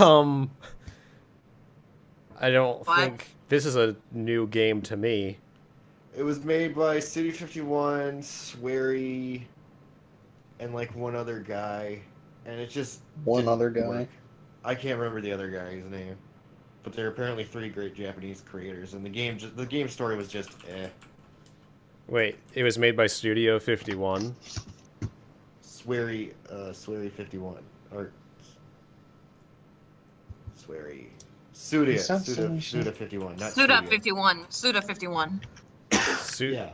I don't What? think this is a new game to me. It was made by Studio 51, Swery, and like one other guy, and it just One didn't other guy. work. I can't remember the other guy's name, but there are apparently 3 great Japanese creators, and the game story was just eh. Wait, it was made by Studio 51? Swery 51 or Swery. It sounds so Suda 51, not Suda Studio. 51. Suda 51. Yeah.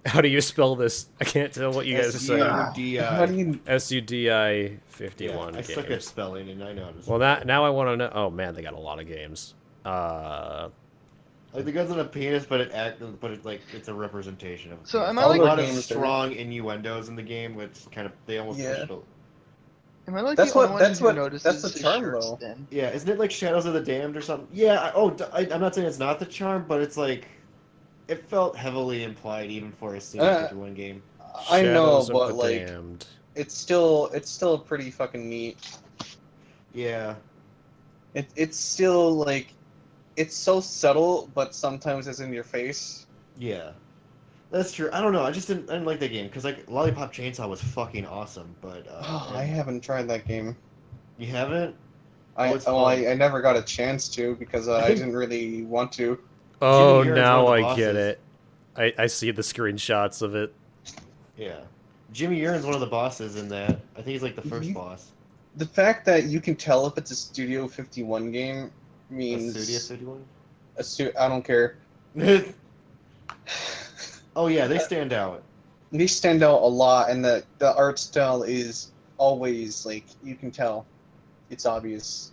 How do you spell this? I can't tell what you guys are saying. S-U-D-I. How do you? SUDI 51 I games. suck at spelling, and I know how to Well, spell. now I want to know. Oh man, they got a lot of games. Like the gun's on a penis, but it's a representation of. So am I There's like- a lot of Games are- strong innuendos in the game, which kind of they almost Yeah. push the. Am I like That's the what- only one that's who what- notices that's the his charm, shirts though. then? Yeah, isn't it like Shadows of the Damned or something? Yeah. I'm not saying it's not the charm, but it's like, it felt heavily implied even for a Studio 51 game. I know, Shadows of but the like, Damned. it's still pretty fucking neat. Yeah. It's still like, it's so subtle, but sometimes it's in your face. Yeah. That's true. I don't know. I didn't like that game because like Lollipop Chainsaw was fucking awesome, but I haven't tried that game. You haven't? I never got a chance to because I didn't really want to. Oh, now I get it. I see the screenshots of it. Yeah. Jimmy Urин's one of the bosses in that. I think he's like the first boss. The fact that you can tell if it's a Studio 51 game means... A Studio 51? I don't care. Oh yeah, they stand out. They stand out a lot, and the art style is always, like, you can tell. It's obvious.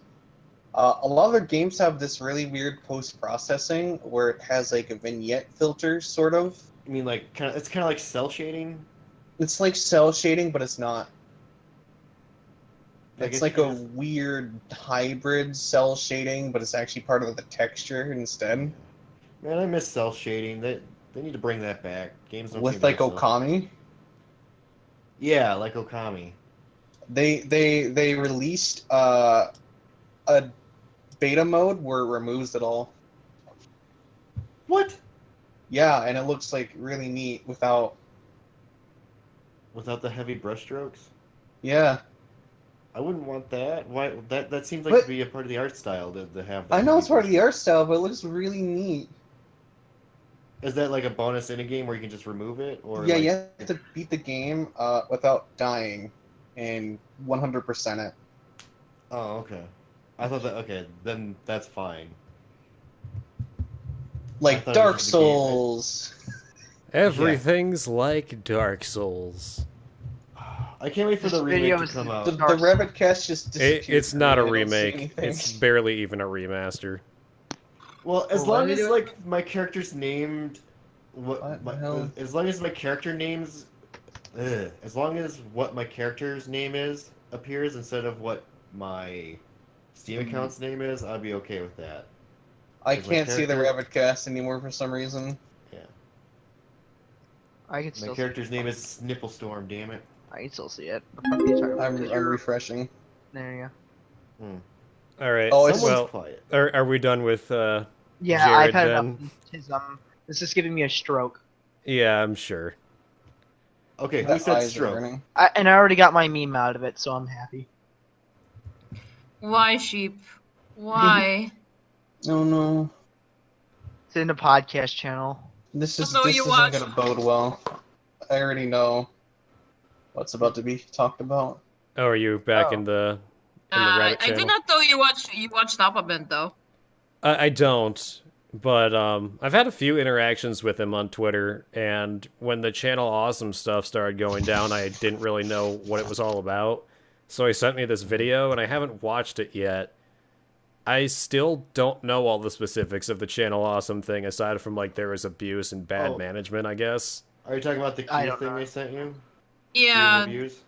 A lot of their games have this really weird post-processing where it has, like, a vignette filter, sort of. You mean, like, it's kind of like cell shading? It's like cell shading, but it's not. Like It's like a weird hybrid cell shading, but it's actually part of the texture instead. Man, I miss cell shading. They need to bring that back. Games don't With seem like to have cell- Okami. Yeah, like Okami. They released a beta mode where it removes it all. What? Yeah, and it looks like really neat without the heavy brushstrokes? Yeah. I wouldn't want that. Why? That seems like to be a part of the art style to have. I know it's part of the art style, but it looks really neat. Is that like a bonus in a game where you can just remove it, or? Yeah, like... you have to beat the game without dying, and 100% it. Oh, okay. I thought that. Okay, then that's fine. Like Dark Souls. Everything's like Dark Souls. I can't wait for the remake to come out. The Rabbit Cast just disappeared. It's not a I don't see remake. anything. It's barely even a remaster. Well, as long as like my character's named, as long as my character names, as long as what my character's name is appears instead of what my Steam account's name is, I'll be okay with that. I can't see the Rabbit Cast anymore for some reason. Yeah. I can still. My character's name is Snipplestorm. Damn it. I can still see it. I'm refreshing. There you go. All right. Oh, well, quiet. Are we done with Yeah, Jared I've had then? enough. This is giving me a stroke. Yeah, I'm sure. Okay, who said stroke? And I already got my meme out of it, so I'm happy. Why, sheep? Why? Oh no. It's in the podcast channel. This Although you isn't watch- gonna bode well. I already know what's about to be talked about. Oh, are you back in the Reddit I channel? did not know you watched Alphabet though. I don't, but I've had a few interactions with him on Twitter, and when the channel awesome stuff started going down, I didn't really know what it was all about. So he sent me this video, and I haven't watched it yet. I still don't know all the specifics of the channel awesome thing, aside from like there was abuse and bad management, I guess. Are you talking about the key thing they sent you? Yeah. Reviews?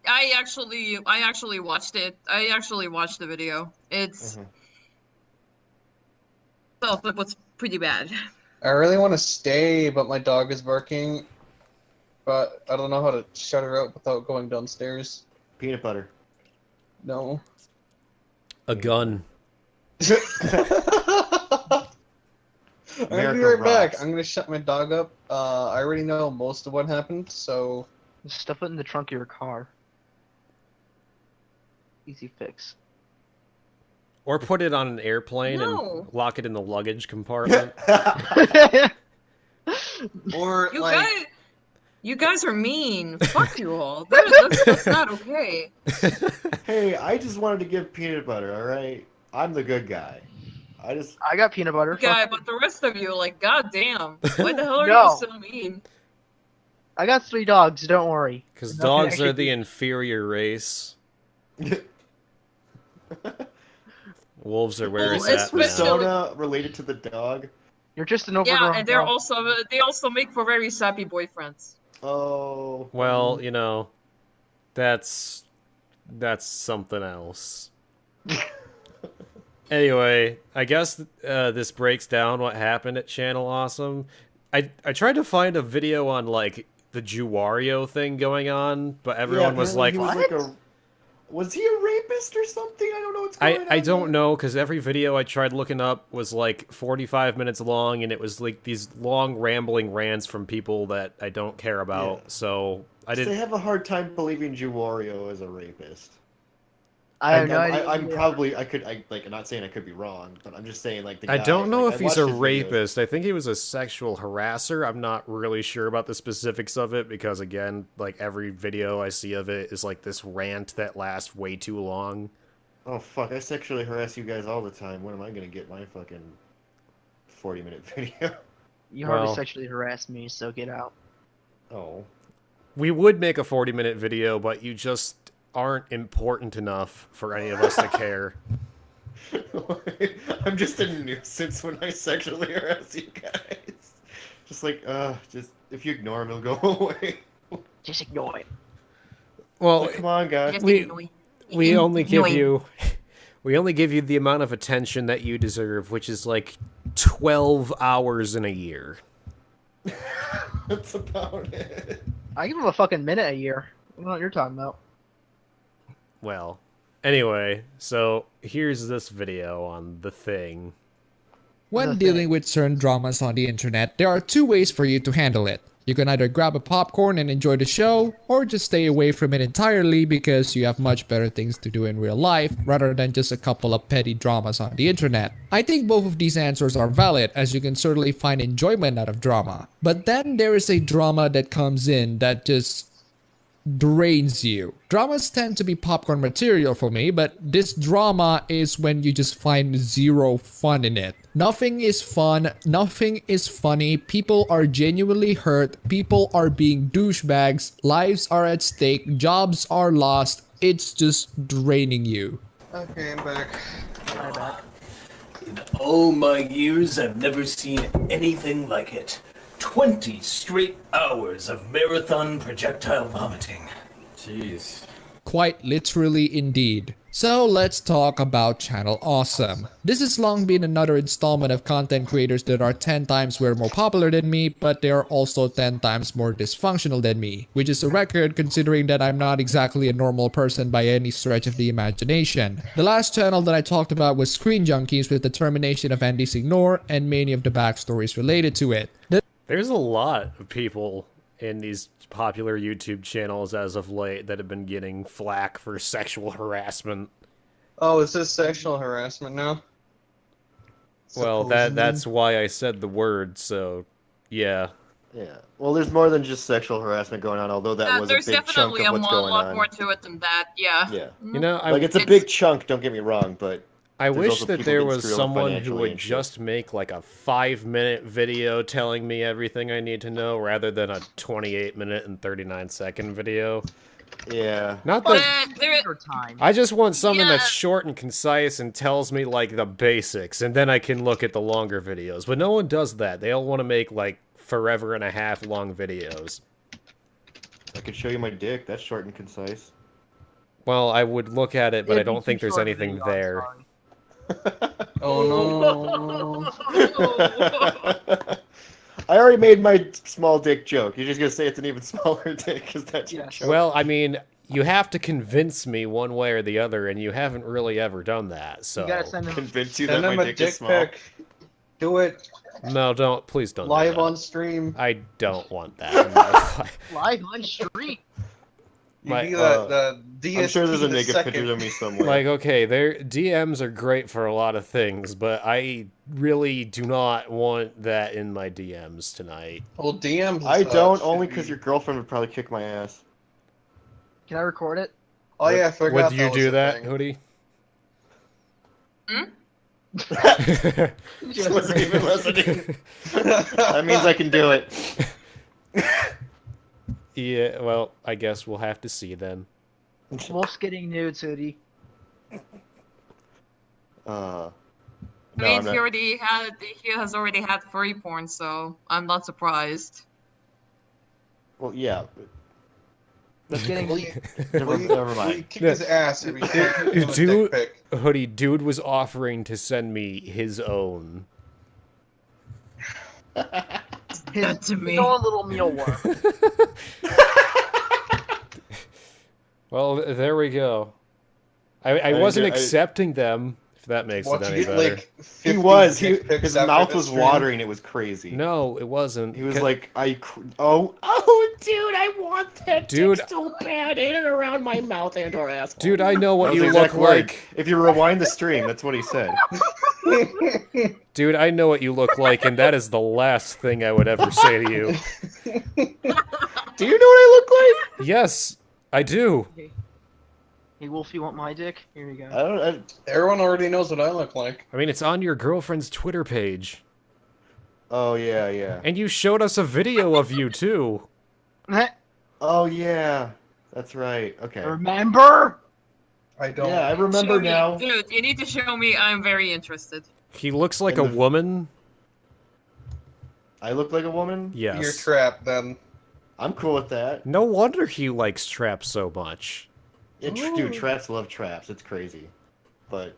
I actually watched it. I actually watched the video. It's well, it was pretty bad. I really want to stay, but my dog is barking. But I don't know how to shut her out without going downstairs. Peanut butter. No. A gun. I'm gonna be right back. I'm gonna shut my dog up. I already know most of what happened, so... Just stuff it in the trunk of your car. Easy fix. Or put it on an airplane and lock it in the luggage compartment. Or You guys are mean. Fuck you all. That's not okay. Hey, I just wanted to give peanut butter, alright? I'm the good guy. I got peanut butter. Guy, but the rest of you, like, goddamn. Why the hell are No. you so mean? I got 3 dogs, don't worry. Because dogs are the inferior race. Wolves are where it's at now. Persona related to the dog? You're just an overgrown Yeah, and they also make for very sappy boyfriends. Oh. Well, you know, that's something else. Anyway, I guess this breaks down what happened at Channel Awesome. I tried to find a video on like the Juwario thing going on, but everyone was like, Was he a rapist or something? I don't know what's going on. I don't know, because every video I tried looking up was like 45 minutes long, and it was like these long rambling rants from people that I don't care about, so I didn't... They have a hard time believing Wario is a rapist. I have no idea. I'm probably, I'm not saying I could be wrong, but I'm just saying, like, the guy... I don't know if he's a watched his videos. rapist. I think he was a sexual harasser. I'm not really sure about the specifics of it, because, again, like, every video I see of it is, like, this rant that lasts way too long. Oh, fuck, I sexually harass you guys all the time. When am I gonna get my fucking 40-minute video? You hardly sexually harassed me, so get out. Oh. We would make a 40-minute video, but you just aren't important enough for any of us to care. I'm just a nuisance when I sexually harass you guys. Just like, just if you ignore him, he'll go away. Just ignore him. Well, come on, guys. We only give you the amount of attention that you deserve, which is like 12 hours in a year. That's about it. I give him a fucking minute a year. I don't know what you're talking about. Well, anyway, so here's this video on The Thing. When dealing with certain dramas on the internet, there are two ways for you to handle it. You can either grab a popcorn and enjoy the show, or just stay away from it entirely because you have much better things to do in real life rather than just a couple of petty dramas on the internet. I think both of these answers are valid, as you can certainly find enjoyment out of drama. But then there is a drama that comes in that just drains you. Dramas tend to be popcorn material for me, but this drama is when you just find zero fun in it. Nothing is fun, nothing is funny, people are genuinely hurt, people are being douchebags, lives are at stake, jobs are lost, it's just draining you. Okay, I'm back. I'm back. In all my years, I've never seen anything like it. 20 straight hours of marathon projectile vomiting. Jeez. Quite literally indeed. So let's talk about Channel Awesome. This has long been another installment of content creators that are 10 times more popular than me, but they are also 10 times more dysfunctional than me, which is a record considering that I'm not exactly a normal person by any stretch of the imagination. The last channel that I talked about was Screen Junkies, with the termination of Andy's Ignore and many of the backstories related to it. There's a lot of people in these popular YouTube channels as of late that have been getting flack for sexual harassment. Oh, is this sexual harassment now? Well, that's why I said the word, so yeah. Yeah. Well, there's more than just sexual harassment going on, although that was a big chunk of what's going on. There's definitely a lot more to it than that, yeah. Yeah. You know, like, it's a big chunk, don't get me wrong, but... I wish that there was someone who would just make like a 5-minute video telling me everything I need to know rather than a 28-minute and 39-second video. Yeah. Not that I just want something that's short and concise and tells me like the basics, and then I can look at the longer videos. But no one does that. They all want to make like forever and a half long videos. I could show you my dick. That's short and concise. Well, I would look at it, but I don't think there's anything there. Oh no. I already made my small dick joke. You're just gonna say it's an even smaller dick, because that's your joke. Well, I mean, you have to convince me one way or the other, and you haven't really ever done that, so... You gotta send him, convince you that my dick is small. Pic. Do it. No, don't. Please don't. Live on stream. I don't want that. Live on stream. The DSP I'm sure there's a naked picture of me somewhere. Like, okay, their DMs are great for a lot of things, but I really do not want that in my DMs tonight. Well, DMs. I don't, only because your girlfriend would probably kick my ass. Can I record it? Oh yeah, I forgot. Would you do that, Hoodie? She wasn't even listening. That means I can do it. Yeah, well, I guess we'll have to see then. Wolf's getting nudes, Hoodie. I mean, he has already had furry porn, so I'm not surprised. Well, yeah. That's getting. Never mind. Kick his ass if he Dude was offering to send me his own. To me. His own little mealworm. Well, there we go. I wasn't accepting them. If that makes it any better. He was. His mouth was watering. It was crazy. No, it wasn't. He was like, Oh, dude, I want that dick so bad in and around my mouth and or asshole. Dude, I know what Those you exact look words. like. If you rewind the stream, that's what he said. Dude, I know what you look like, and that is the last thing I would ever say to you. Do you know what I look like? Yes, I do. Hey, Wolf, you want my dick? Here you go. Everyone already knows what I look like. I mean, it's on your girlfriend's Twitter page. Oh, yeah. And you showed us a video of you, too. Oh, yeah. That's right. Okay. Remember? I don't. Yeah, I remember now. Dude, you need to show me. I'm very interested. He looks like a woman. I look like a woman? Yes. You're trapped, then. I'm cool with that. No wonder he likes traps so much. Dude, traps love traps. It's crazy. But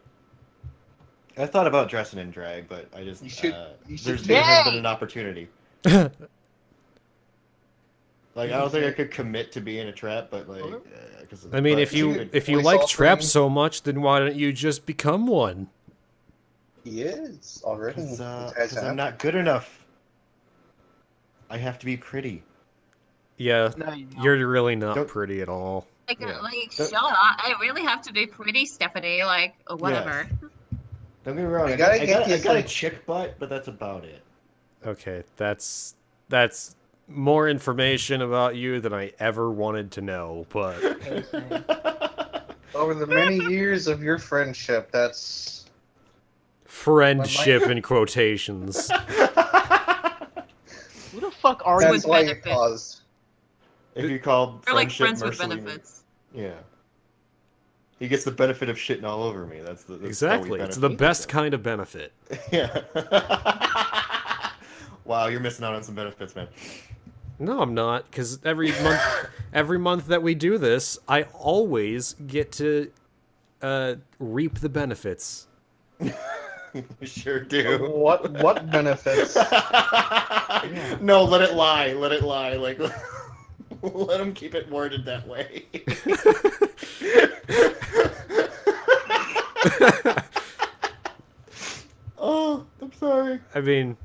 I thought about dressing in drag, but I just there hasn't been an opportunity. Like, I don't think I could commit to being a trap, but like, I mean, if you like traps so much, then why don't you just become one? He is already. Because I'm not good enough. I have to be pretty. Yeah, No, you're really not pretty at all. Like, shut up. I really have to be pretty, Stephanie. Like, whatever. Don't get me wrong. I got a chick butt, but that's about it. Okay, that's more information about you than I ever wanted to know, but... Over the many years of your friendship, that's... Friendship in quotations. Who the fuck are you? With benefits. If you call We're like friendship friends with mercenary- benefits. Yeah. He gets the benefit of shitting all over me. That's Exactly. It's the best kind of benefit. Yeah. Wow, you're missing out on some benefits, man. No, I'm not, because every month that we do this, I always get to reap the benefits. You sure do. What benefits? No, let it lie. Let it lie. Like, let him keep it worded that way. Oh, I'm sorry. I mean,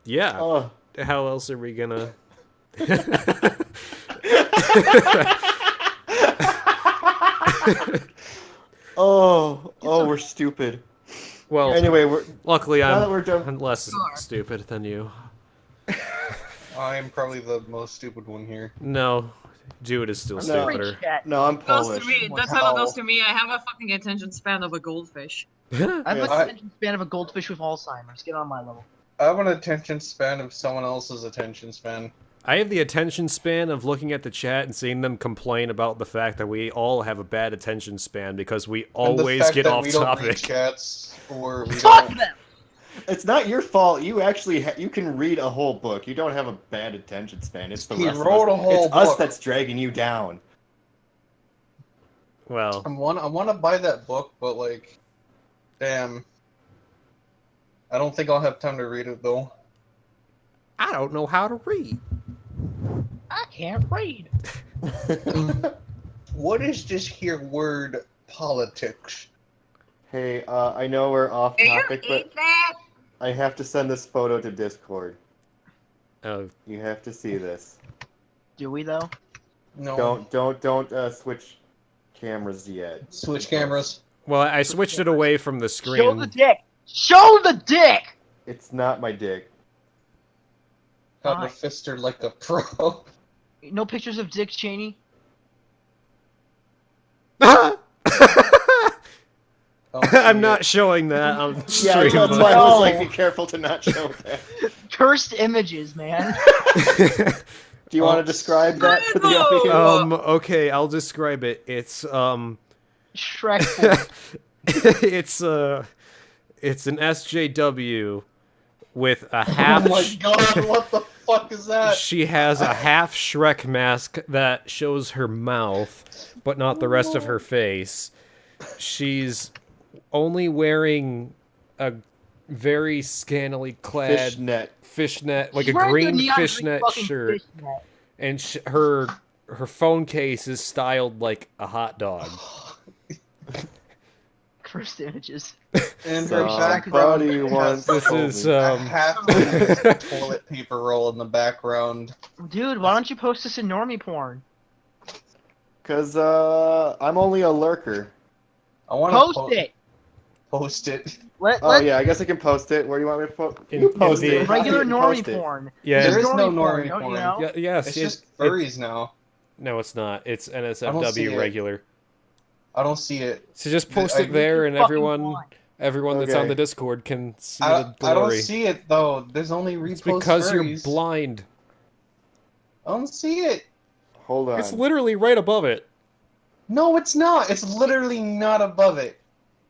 yeah. Oh. How else are we gonna... We're stupid. Well, anyway, luckily now that we're done. I'm less stupid than you. I'm probably the most stupid one here. No, Jude is still stupider. No, I'm Polish. That's how it goes to me. I have a fucking attention span of a goldfish. I have an attention span of a goldfish with Alzheimer's. Get on my level. I have an attention span of someone else's attention span. I have the attention span of looking at the chat and seeing them complain about the fact that we all have a bad attention span because we always get off topic. Chats or we Fuck don't... them! It's not your fault. You actually you can read a whole book. You don't have a bad attention span. It's the rest wrote of us. a whole It's us book. that's dragging you down. Well, I want to buy that book, but like, damn, I don't think I'll have time to read it though. I don't know how to read. I can't read. What is this here word politics? Hey, I know we're off topic, but that? I have to send this photo to Discord. Oh, you have to see this. Do we though? No. Don't switch cameras yet. Switch cameras. Well, I switched it away from the screen. Show the dick. Show the dick. It's not my dick. Got the fister like a pro. No pictures of Dick Cheney. I'm not showing that on stream. Yeah, that's why I was like, be careful to not show that. Cursed images, man. Do you want to describe that for the audience? Okay, I'll describe it. It's Shrek. it's an SJW with a half. Oh my god! What the fuck is that? She has a half Shrek mask that shows her mouth, but not the rest of her face. She's only wearing a very scantily clad fishnet, like a green fishnet shirt, and her phone case is styled like a hot dog. first images. And Somebody once This told is me. I have to use the toilet paper roll in the background. Dude, why don't you post this in normie porn? Cause I'm only a lurker. I want Post to it. Post it. Oh yeah, I guess I can post it. Where do you want me to post? You post it. Regular You normie post it. porn. Yeah, There is no normie normie porn, porn. you know? yes, It's just furries now. No, it's not. It's I don't see NSFW it. regular. I don't see it. So just post I- it there, and fucking everyone that's Okay. on the Discord can see I the glory. don't see it though. There's only repost It's because furries. you're blind. I don't see it. Hold on. It's literally right above it. No, it's not. It's literally not above it.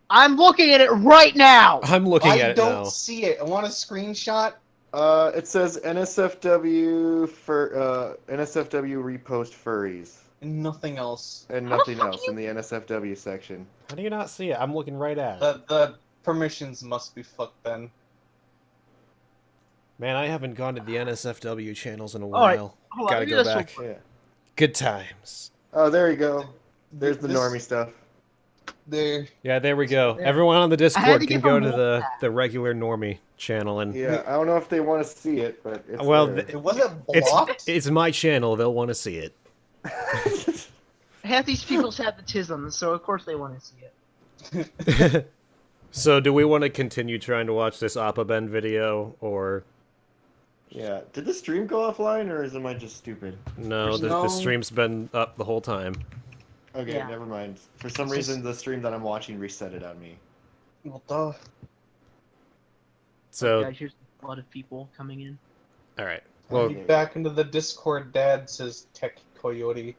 I'm looking at it right now. I'm looking I at it don't now. see it. I want a screenshot. It says NSFW for NSFW repost furries And nothing else. and nothing else in the NSFW section. How do you not see it? I'm looking right at it. The permissions must be fucked then. Man, I haven't gone to the NSFW channels in a Alright, while. hold on, Gotta let me go do this back. real Yeah. Good times. Oh, there you go. There's the This- normie stuff. There. Yeah, there we go. Everyone on the had to Discord can give go them to the regular normie channel and Yeah, I don't know if they want to see it, but it's well, there. It wasn't blocked. it's my channel. They'll want to see it. Half these people have the tisms, so of course they want to see it. So, do we want to continue trying to watch this Appa Ben video, or Yeah. Did the stream go offline, or am I just stupid? no? The stream's been up the whole time. Okay, Yeah. never mind. For some reason, the stream that I'm watching reset it on me. Well, duh. So, Guys, here's a lot of people coming in. all right. Well, Well, back into the Discord, Dad, says Tech Coyote.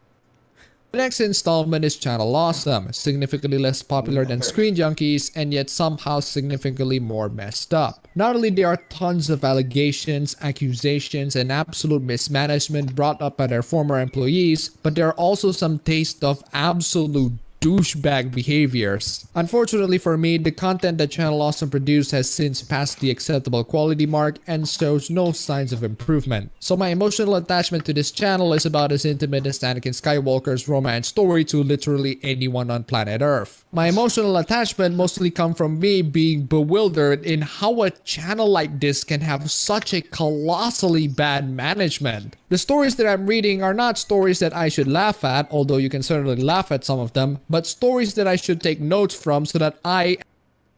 The next installment is Channel Awesome, significantly less popular than Screen Junkies and yet somehow significantly more messed up. Not only there are tons of allegations, accusations, and absolute mismanagement brought up by their former employees, but there are also some taste of absolute douchebag behaviors. Unfortunately for me, the content that Channel Awesome produced has since passed the acceptable quality mark and shows no signs of improvement. So my emotional attachment to this channel is about as intimate as Anakin Skywalker's romance story to literally anyone on planet Earth. My emotional attachment mostly comes from me being bewildered in how a channel like this can have such a colossally bad management. The stories that I'm reading are not stories that I should laugh at, although you can certainly laugh at some of them, but stories that I should take notes from so that I...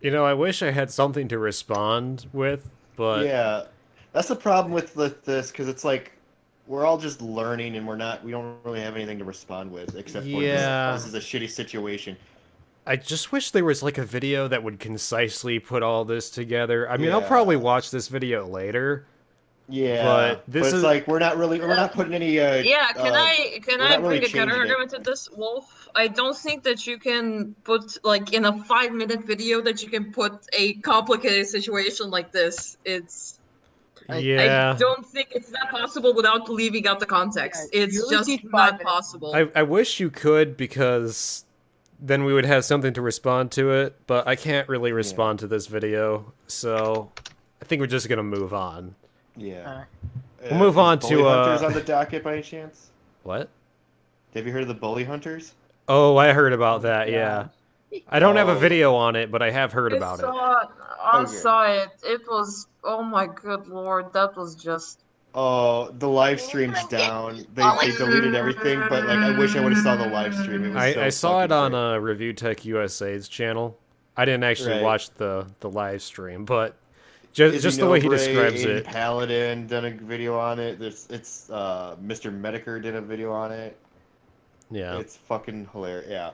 you know, I wish I had something to respond with, but Yeah, that's the problem with this, because it's like we're all just learning, and we don't really have anything to respond with, except for Yeah. this is a shitty situation. I just wish there was like a video that would concisely put all this together. I mean, I'll Yeah. probably watch this video later. Yeah, But this it's is like we're not putting any. Yeah, can I we're not really bring a counter changing it. argument to this, Wolf? I don't think that you can put like in a 5-minute video that you can put a complicated situation like this. Yeah. I don't think it's that possible without leaving out the context. Yeah, It's you just need 5 not minutes. possible. I wish you could, because then we would have something to respond to it, but I can't really respond to this video, so I think we're just gonna move on. Yeah. We'll move on is Bully to Hunters on the docket by any chance? What? Have you heard of the Bully Hunters? Oh, I heard about that, yeah. I don't have a Oh. video on it, but I have heard about it. I saw it. It was, oh my good lord, that was just... Oh, the live stream's down. They deleted everything, but like I wish I would have saw the live stream. It was so I saw it fucking on Review Tech USA's channel. I didn't actually Right. watch the live stream, but just the way he describes Aiden it. Paladin done a video on it. It's Mr. Mediker did a video on it. Yeah. It's fucking hilarious. Yeah.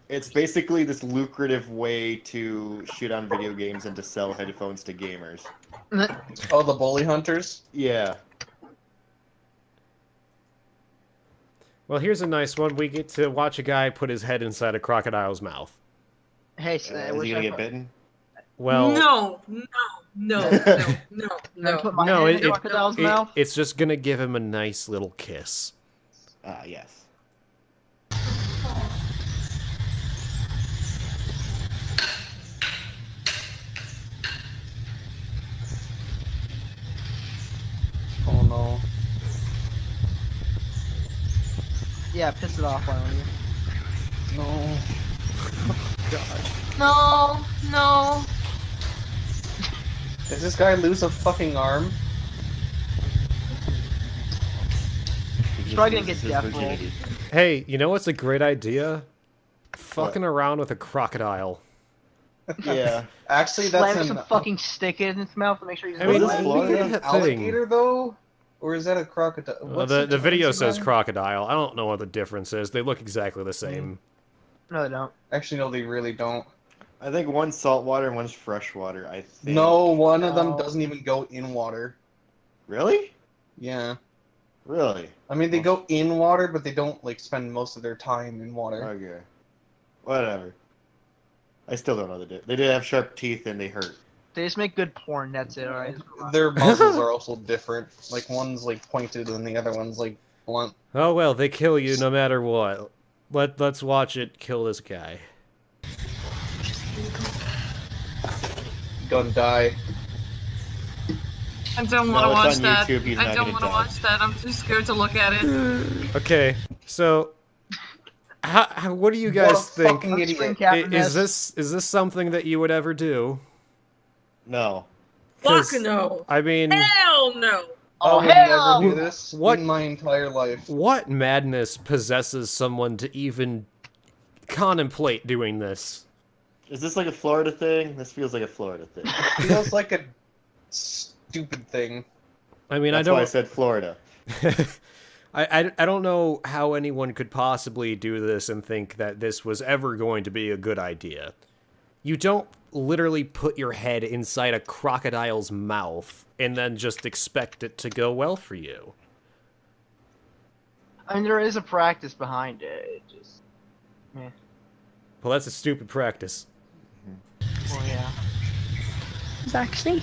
It's basically this lucrative way to shit on video games and to sell headphones to gamers. Oh, the Bully Hunters? Yeah. Well, here's a nice one. We get to watch a guy put his head inside a crocodile's mouth. Hey, Is he gonna get bitten? Well, No. no, crocodile's mouth? it's just gonna give him a nice little kiss. Ah, yes. Oh no. Yeah, piss it off, why don't you? No. No, no. Does this guy lose a fucking arm? He's probably gonna get death rolled. Hey, you know what's a great idea? Fucking around with a crocodile. Yeah. Actually, that's Slam some fucking stick in his mouth to make sure he's. I mean, is Florida an alligator though, or is that a crocodile? Well, the video says crocodile. I don't know what the difference is. They look exactly the same. No, they don't. Actually, no, they really don't. I think one's saltwater and one's freshwater. I think. No, one of them doesn't even go in water. Really? Yeah. Really? I mean, they go in water, but they don't like spend most of their time in water. Okay. Whatever. I still don't know the difference. They did have sharp teeth and they hurt. They just make good porn. That's it. Alright. Their muzzles are also different. Like one's like pointed and the other one's like blunt. Oh well, they kill you no matter what. Let's watch it kill this guy. Gonna die. I don't want to watch that. YouTube, I don't want to watch that. I'm too scared to look at it. Okay, so what do you guys think? Is this something that you would ever do? No. Fuck no. I mean, hell no. I would never do this in my entire life. What madness possesses someone to even contemplate doing this? Is this like a Florida thing? This feels like a Florida thing. Feels like a stupid thing. I mean, That's I don't. why I said Florida. I don't know how anyone could possibly do this and think that this was ever going to be a good idea. You don't literally put your head inside a crocodile's mouth and then just expect it to go well for you. I mean, there is a practice behind it. It just, meh. Well, that's a stupid practice. Well, yeah. It's actually.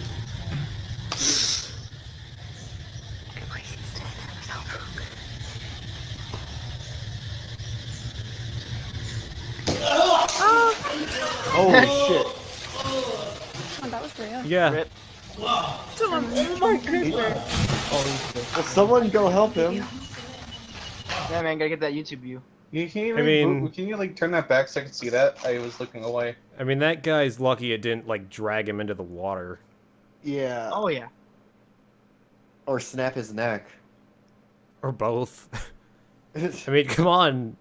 Holy shit. Oh, that was real. Yeah. Oh my goodness. Well, someone go help him. Yeah, man, gotta get that YouTube view. You can you I mean- can you like turn that back so I can see that? I was looking away. I mean, that guy's lucky it didn't, like, drag him into the water. Yeah. Oh yeah. Or snap his neck. Or both. I mean, come on.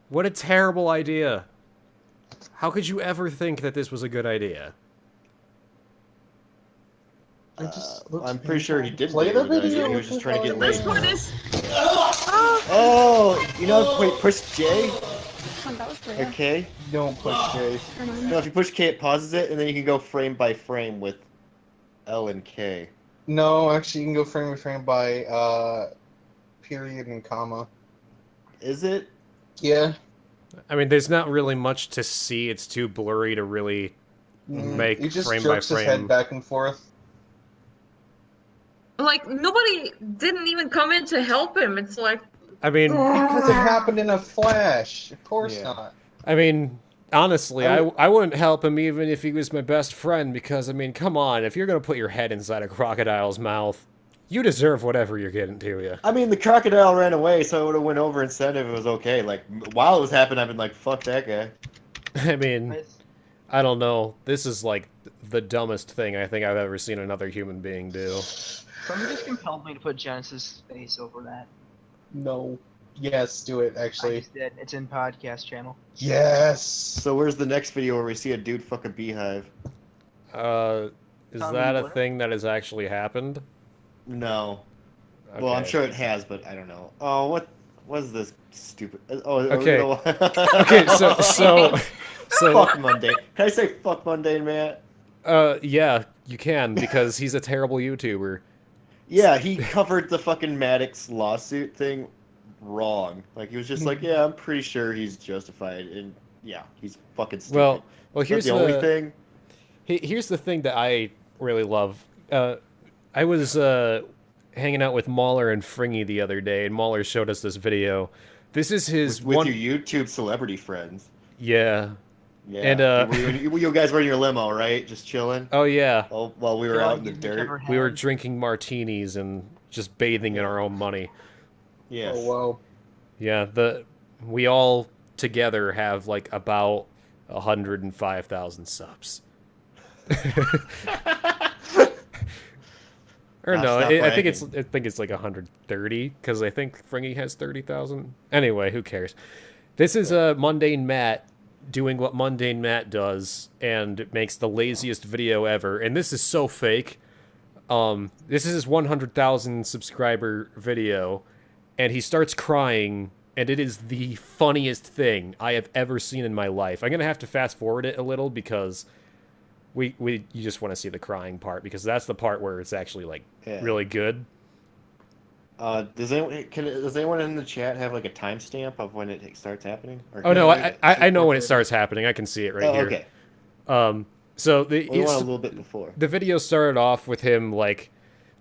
What a terrible idea. How could you ever think that this was a good idea? I'm pretty sure he did Play do the it. video. He was just trying to get laid. This one is. Oh, you know, wait, push J. Oh, that was real. Okay. Don't push J. No, if you push K, it pauses it, and then you can go frame by frame with L and K. No, actually, you can go frame by frame by period and comma. Is it? Yeah. I mean, there's not really much to see. It's too blurry to really make He just frame by jerks his head frame. back and forth. Like, nobody didn't even come in to help him. It's like. I mean, Because it happened in a flash. Of course not. I mean, honestly, I wouldn't help him even if he was my best friend because, I mean, come on. If you're going to put your head inside a crocodile's mouth, you deserve whatever you're getting to you. I mean, the crocodile ran away, so I would have went over and said if it was okay. Like, while it was happening, I've been like, fuck that guy. I mean, I don't know. This is, like, the dumbest thing I think I've ever seen another human being do. Someone just compelled me to put Genesis' face over that. No. Yes, do it, I actually. just did. It's in podcast channel. Yes! So where's the next video where we see a dude fuck a beehive? Is that a thing that has actually happened? No. Well, I'm Okay. sure it has, but I don't know. Oh, what was this stupid? Oh, Okay. Okay, so fuck mundane. Can I say fuck mundane, Matt? Yeah, you can because he's a terrible YouTuber. Yeah, he covered the fucking Maddox lawsuit thing wrong. Like, he was just like, yeah, I'm pretty sure he's justified, and yeah, he's fucking stupid. Well, That's here's the only thing. Here's the thing that I really love. I was hanging out with Mauler and Fringy the other day, and Mauler showed us this video. This is his With your YouTube celebrity friends. Yeah. Yeah. And you guys were in your limo, right? Just chilling. Oh yeah. Oh, while we were out in the dirt. We were drinking martinis and just bathing in our own money. Yes. Oh, wow. Yeah, we all together have like about 105,000 subs. Or That's no, not I think bragging. it's like 130 because I think Fringy has 30,000. Anyway, who cares? This is Mundane Matt doing what Mundane Matt does and makes the laziest video ever. And this is so fake. This is his 100,000 subscriber video, and he starts crying, and it is the funniest thing I have ever seen in my life. I'm gonna have to fast forward it a little because you just want to see the crying part because that's the part where it's actually like really good. Does anyone in the chat have like a timestamp of when it starts happening? Or Oh no, I know when it starts happening. I can see it right here. Okay. So We want a little bit before. The video started off with him like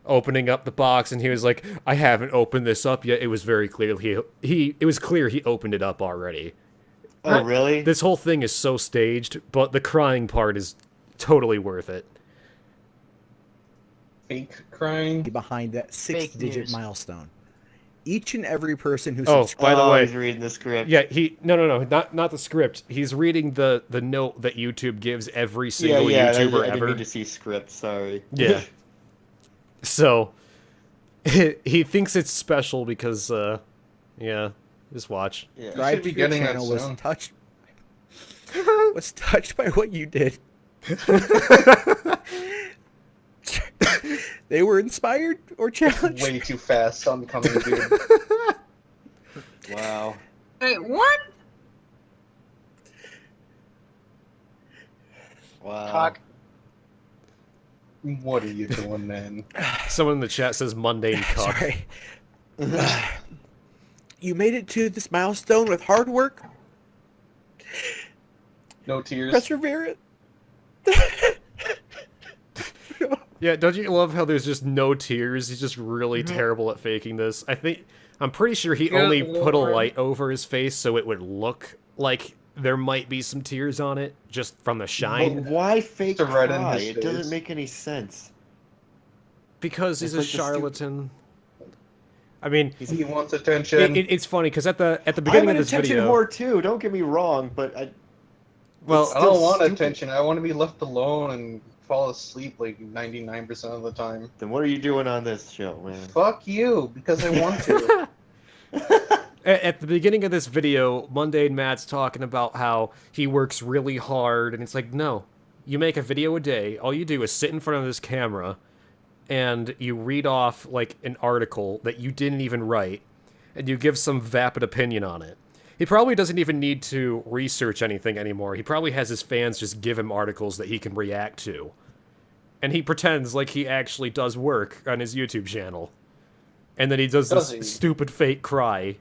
opening up the box, and he was like, "I haven't opened this up yet." It was very clear it was clear he opened it up already. Oh really? This whole thing is so staged, but the crying part is totally worth it. Fake crying behind that Fake 6-digit news. milestone. Each and every person who Oh, by the way, he's reading the script. Yeah, no, not the script. He's reading the note that YouTube gives every single YouTuber I ever. didn't need to see script. Sorry. Yeah. So he thinks it's special because yeah, just watch. Yeah, Drive to your channel was touched by what you did. They were inspired or challenged. Way too fast on coming, dude. Wow. Wait, what? Wow. Cock. What are you doing, man? Someone in the chat says mundane cuck. Sorry. You made it to this milestone with hard work, No tears. perseverance. Yeah, don't you love how there's just no tears? He's just really terrible at faking this. I'm pretty sure he only put a light over his face so it would look like there might be some tears on it, just from the shine. But why fake The red in cry? his It face. doesn't make any sense. Because he's It's a like the charlatan. I mean, He wants attention. it's funny because at the I'm beginning an of this attention video, whore too. Don't get me wrong, but I don't want stupid. attention. I want to be left alone and fall asleep like 99% of the time. Then what are you doing on this show, man? Fuck you, because I want to. at the beginning of this video, Mundane Matt's talking about how he works really hard, and it's like, no, you make a video a day. All you do is sit in front of this camera, and you read off like an article that you didn't even write, and you give some vapid opinion on it. He probably doesn't even need to research anything anymore. He probably has his fans just give him articles that he can react to. And he pretends like he actually does work on his YouTube channel. And then he does this stupid fake cry.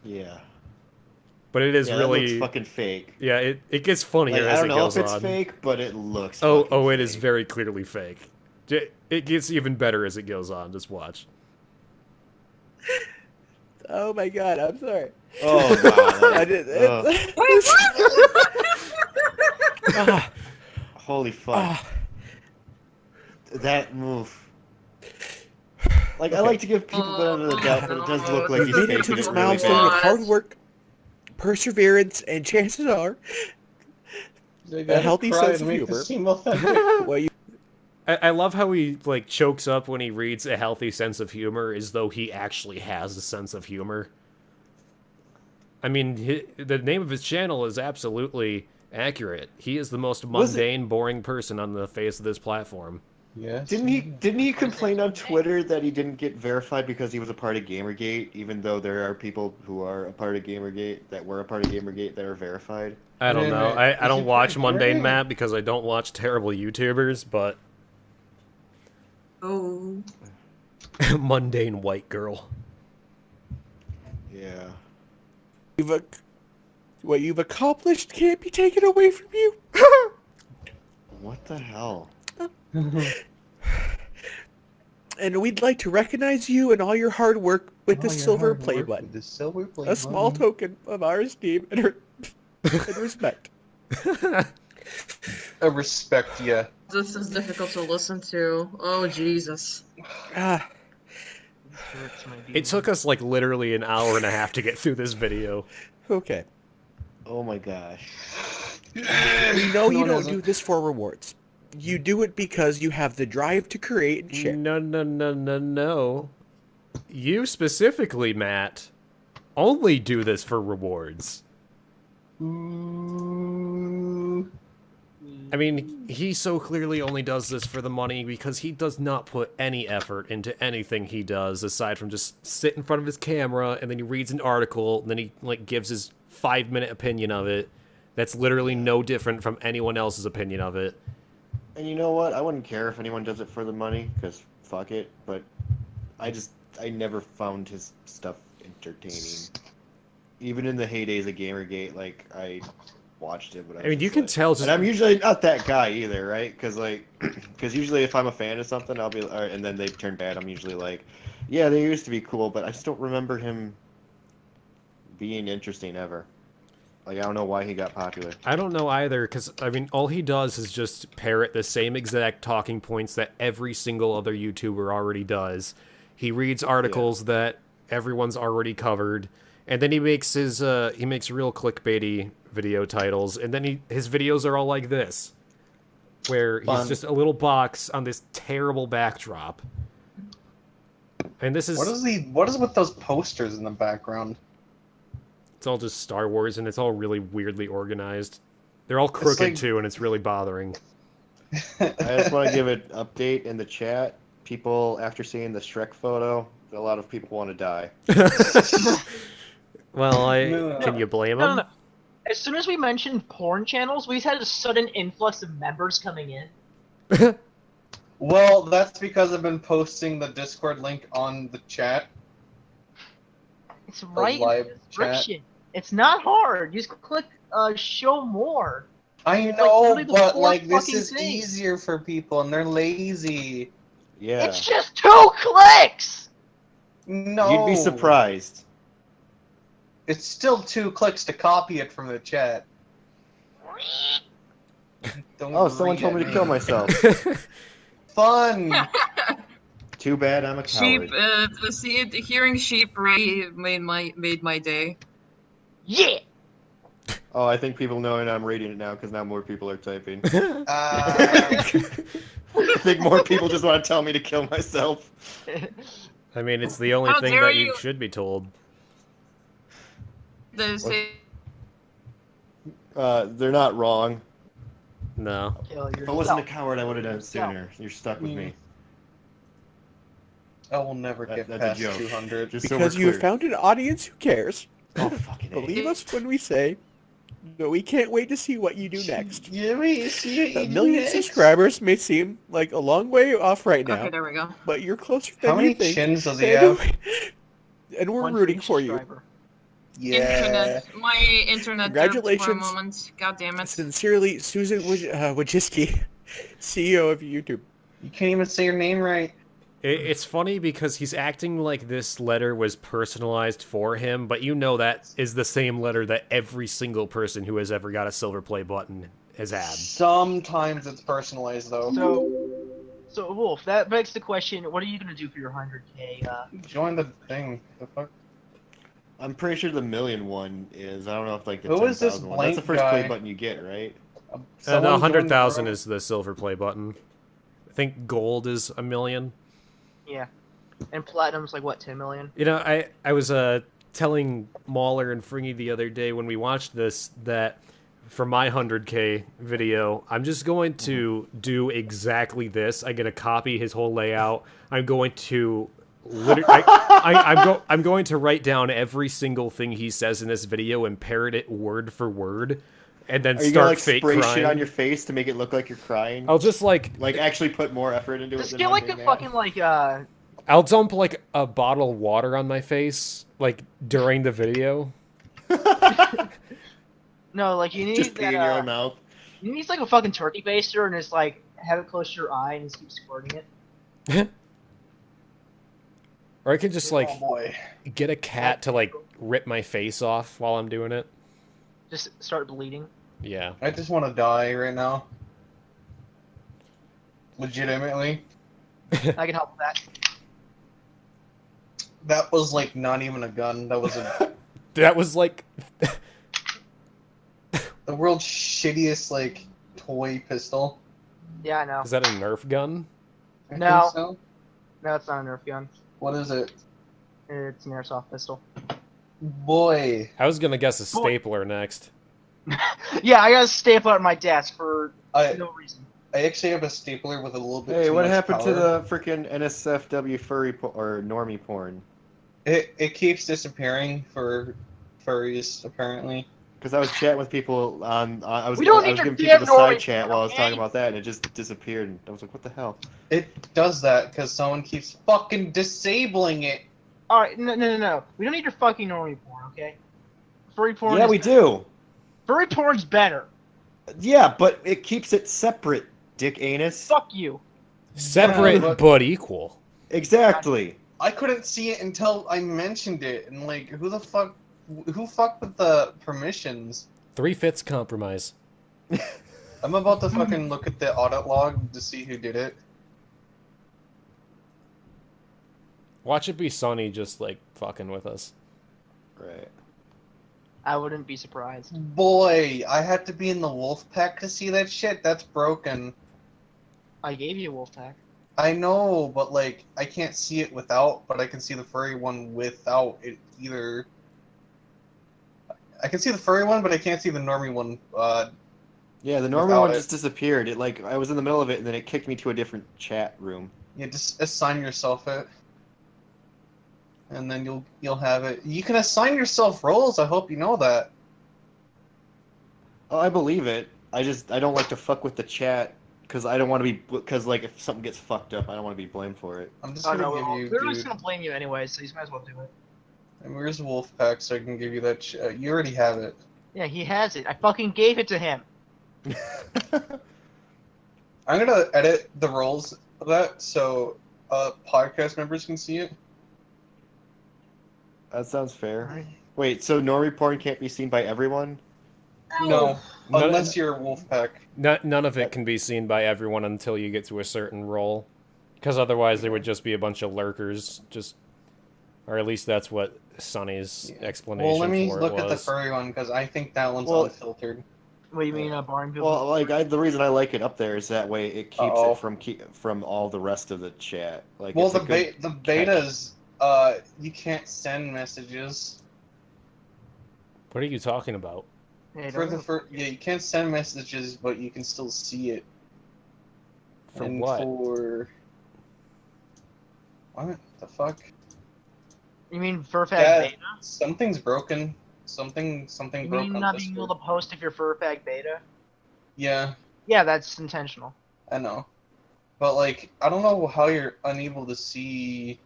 Yeah. But it is That really looks fucking fake. Yeah, it gets funnier Like, as I it don't know goes if it's on. fake, but it looks. Oh, it is very clearly fake. It gets even better as it goes on. Just watch. Oh my god, I'm sorry. Oh wow. I did. Holy fuck. That move. Like, I like to give people the benefit of the doubt, but it does look like he's You made it faking to this it really milestone with bad. hard work, perseverance, and chances are a healthy sense of humor. Well, you I love how he like chokes up when he reads a healthy sense of humor, as though he actually has a sense of humor. I mean, the name of his channel is absolutely accurate. He is the most mundane, boring person on the face of this platform. Yeah. Didn't he complain on Twitter that he didn't get verified because he was a part of Gamergate, even though there are people who are a part of Gamergate that were a part of Gamergate that are verified? I don't know. I don't watch Mundane Matt because I don't watch terrible YouTubers, but Oh. mundane white girl. Yeah. What you've accomplished can't be taken away from you. What the hell? And we'd like to recognize you and all your hard work with the silver play button. The silver play A small button. token of our esteem and respect. I respect you. This is difficult to listen to. Oh, Jesus. It took us like literally an hour and a half to get through this video. Okay. Oh my gosh. We know you don't do this for rewards. You do it because you have the drive to create and share. No. You specifically, Matt, only do this for rewards. I mean, he so clearly only does this for the money because he does not put any effort into anything he does aside from just sit in front of his camera and then he reads an article and then he like gives his 5-minute opinion of it. That's literally no different from anyone else's opinion of it. And you know what? I wouldn't care if anyone does it for the money, because fuck it, but I never found his stuff entertaining. Even in the heydays of Gamergate, like, I watched it, but I mean, you can tell. And I'm usually not that guy either, right? Because usually if I'm a fan of something, I'll be, and then they turn bad, I'm usually like, yeah, they used to be cool, but I just don't remember him being interesting ever. Like, I don't know why he got popular. I don't know either, because, I mean, all he does is just parrot the same exact talking points that every single other YouTuber already does. He reads articles that everyone's already covered, and then he makes his, he makes real clickbaity video titles, and then his videos are all like this, where he's just a little box on this terrible backdrop. And this is... What is with those posters in the background? It's all just Star Wars, and it's all really weirdly organized. They're all crooked, too, and it's really bothering. I just want to give an update in the chat. People, after seeing the Shrek photo, a lot of people want to die. Well, can you blame them? No. As soon as we mentioned porn channels, we had a sudden influx of members coming in. Well, that's because I've been posting the Discord link on the chat. It's right in the description. It's not hard. You just click show more. I know, but like this is easier for people, and they're lazy. Yeah. It's just 2 clicks. No. You'd be surprised. It's still 2 clicks to copy it from the chat. Someone told me to kill myself. Fun. Too bad I'm a coward. Sheep, hearing sheep made my day. Yeah. Oh, I think people know, and I'm reading it now because now more people are typing. I think more people just want to tell me to kill myself. I mean, it's the only thing that you should be told. They're not wrong. No. If I wasn't a coward, I would have done it sooner. You're stuck with me. I will never get past 200. Because you have found an audience who cares. Oh, fucking believe us when we say, no, we can't wait to see what you do next. Yeah, we see what you A million subscribers may seem like a long way off right now. Okay, there we go. But you're closer than How many you think. chins does he have? And we're rooting for you. Yeah. My internet. Congratulations. For a moment. God damn it. Sincerely, Susan Wojcicki, CEO of YouTube. You can't even say your name right. It's funny because he's acting like this letter was personalized for him, but you know that is the same letter that every single person who has ever got a silver play button has had. Sometimes it's personalized, though. So Wolf, that begs the question, what are you going to do for your 100K? Join the thing. The fuck? I'm pretty sure the million one is. I don't know if like the Who is this 10,000 one. That's the first guy? play button you get, right? The 100,000 is the silver play button. I think gold is 1 million. Yeah. And platinum's like, what, 10 million? You know, I was telling Mauler and Fringy the other day when we watched this that for my 100K video, I'm just going to do exactly this. I'm going to copy his whole layout. I'm going to... I'm going to write down every single thing he says in this video and parrot it word for word, and then start fake crying. Spray shit on your face to make it look like you're crying? I'll just like actually put more effort into it. Just get like a fucking I'll dump like a bottle of water on my face like during the video. No, like you need just pee in your own mouth. You need like a fucking turkey baster and just like have it close to your eye and just keep squirting it. Or I can just like get a cat to like rip my face off while I'm doing it. Just start bleeding. Yeah. I just want to die right now. Legitimately. I can help with that. That was like not even a gun. That was a. That was like. The world's shittiest, like, toy pistol. Yeah, I know. Is that a Nerf gun? I No. think so. No, it's not a Nerf gun. What is it? It's an airsoft pistol. Boy. I was gonna guess a stapler next. Yeah, I got a stapler at my desk for no reason. I actually have a stapler with a little bit Hey, too what much happened to power. the freaking NSFW furry or normie porn? It keeps disappearing for furries, apparently. Because I was chatting with people on, I was We don't giving need people your the damn side normie chat porn, while I was okay? talking about that, and it just disappeared. And I was like, what the hell? It does that because someone keeps fucking disabling it. Alright, no. We don't need your fucking normie porn, okay? Furry porn Yeah, is we better. do. Furry porn's better. Yeah, but it keeps it separate, dick anus. Fuck you. Separate but equal. Exactly. I couldn't see it until I mentioned it, and like, who fucked with the permissions? 3/5 compromise. I'm about to fucking look at the audit log to see who did it. Watch it be Sonny just like fucking with us. Right. I wouldn't be surprised. Boy, I had to be in the wolf pack to see that shit. That's broken. I gave you a wolf pack. I know, but like, I can't see it without, but I can see the furry one without it either. I can see the furry one, but I can't see the normie one. Yeah, the normie without one it. just disappeared. It like I was in the middle of it, and then it kicked me to a different chat room. Yeah, just assign yourself it, and then you'll have it. You can assign yourself roles. I hope you know that. Oh, I believe it. I don't like to fuck with the chat because I don't want to be like if something gets fucked up, I don't want to be blamed for it. I'm just Oh, gonna no, give you. we're just Dude. gonna blame you anyway, so you might as well do it. And where's Wolfpack so I can give you that? You already have it. Yeah, he has it. I fucking gave it to him. I'm gonna edit the roles of that so podcast members can see it. That sounds fair. Wait, so normie porn can't be seen by everyone? No, None- unless you're Wolfpack. None of it can be seen by everyone until you get to a certain role, because otherwise there would just be a bunch of lurkers. Or at least that's what Sonny's explanation Well, let me for look it at the was. furry one because I think that one's Well- unfiltered. What do you mean, barring people? Well, like the reason I like it up there is that way it keeps Uh-oh. it from all the rest of the chat. Like, Well, it's a the good the catch. betas, you can't send messages. What are you talking about? Yeah, you can't send messages, but you can still see it. For And what? What the fuck? You mean Furfag Yeah, beta? something's broken. Something You broke mean on not being Discord. able to post if you're Furfag beta? Yeah, Yeah, that's intentional. I know. But like, I don't know how you're unable to see.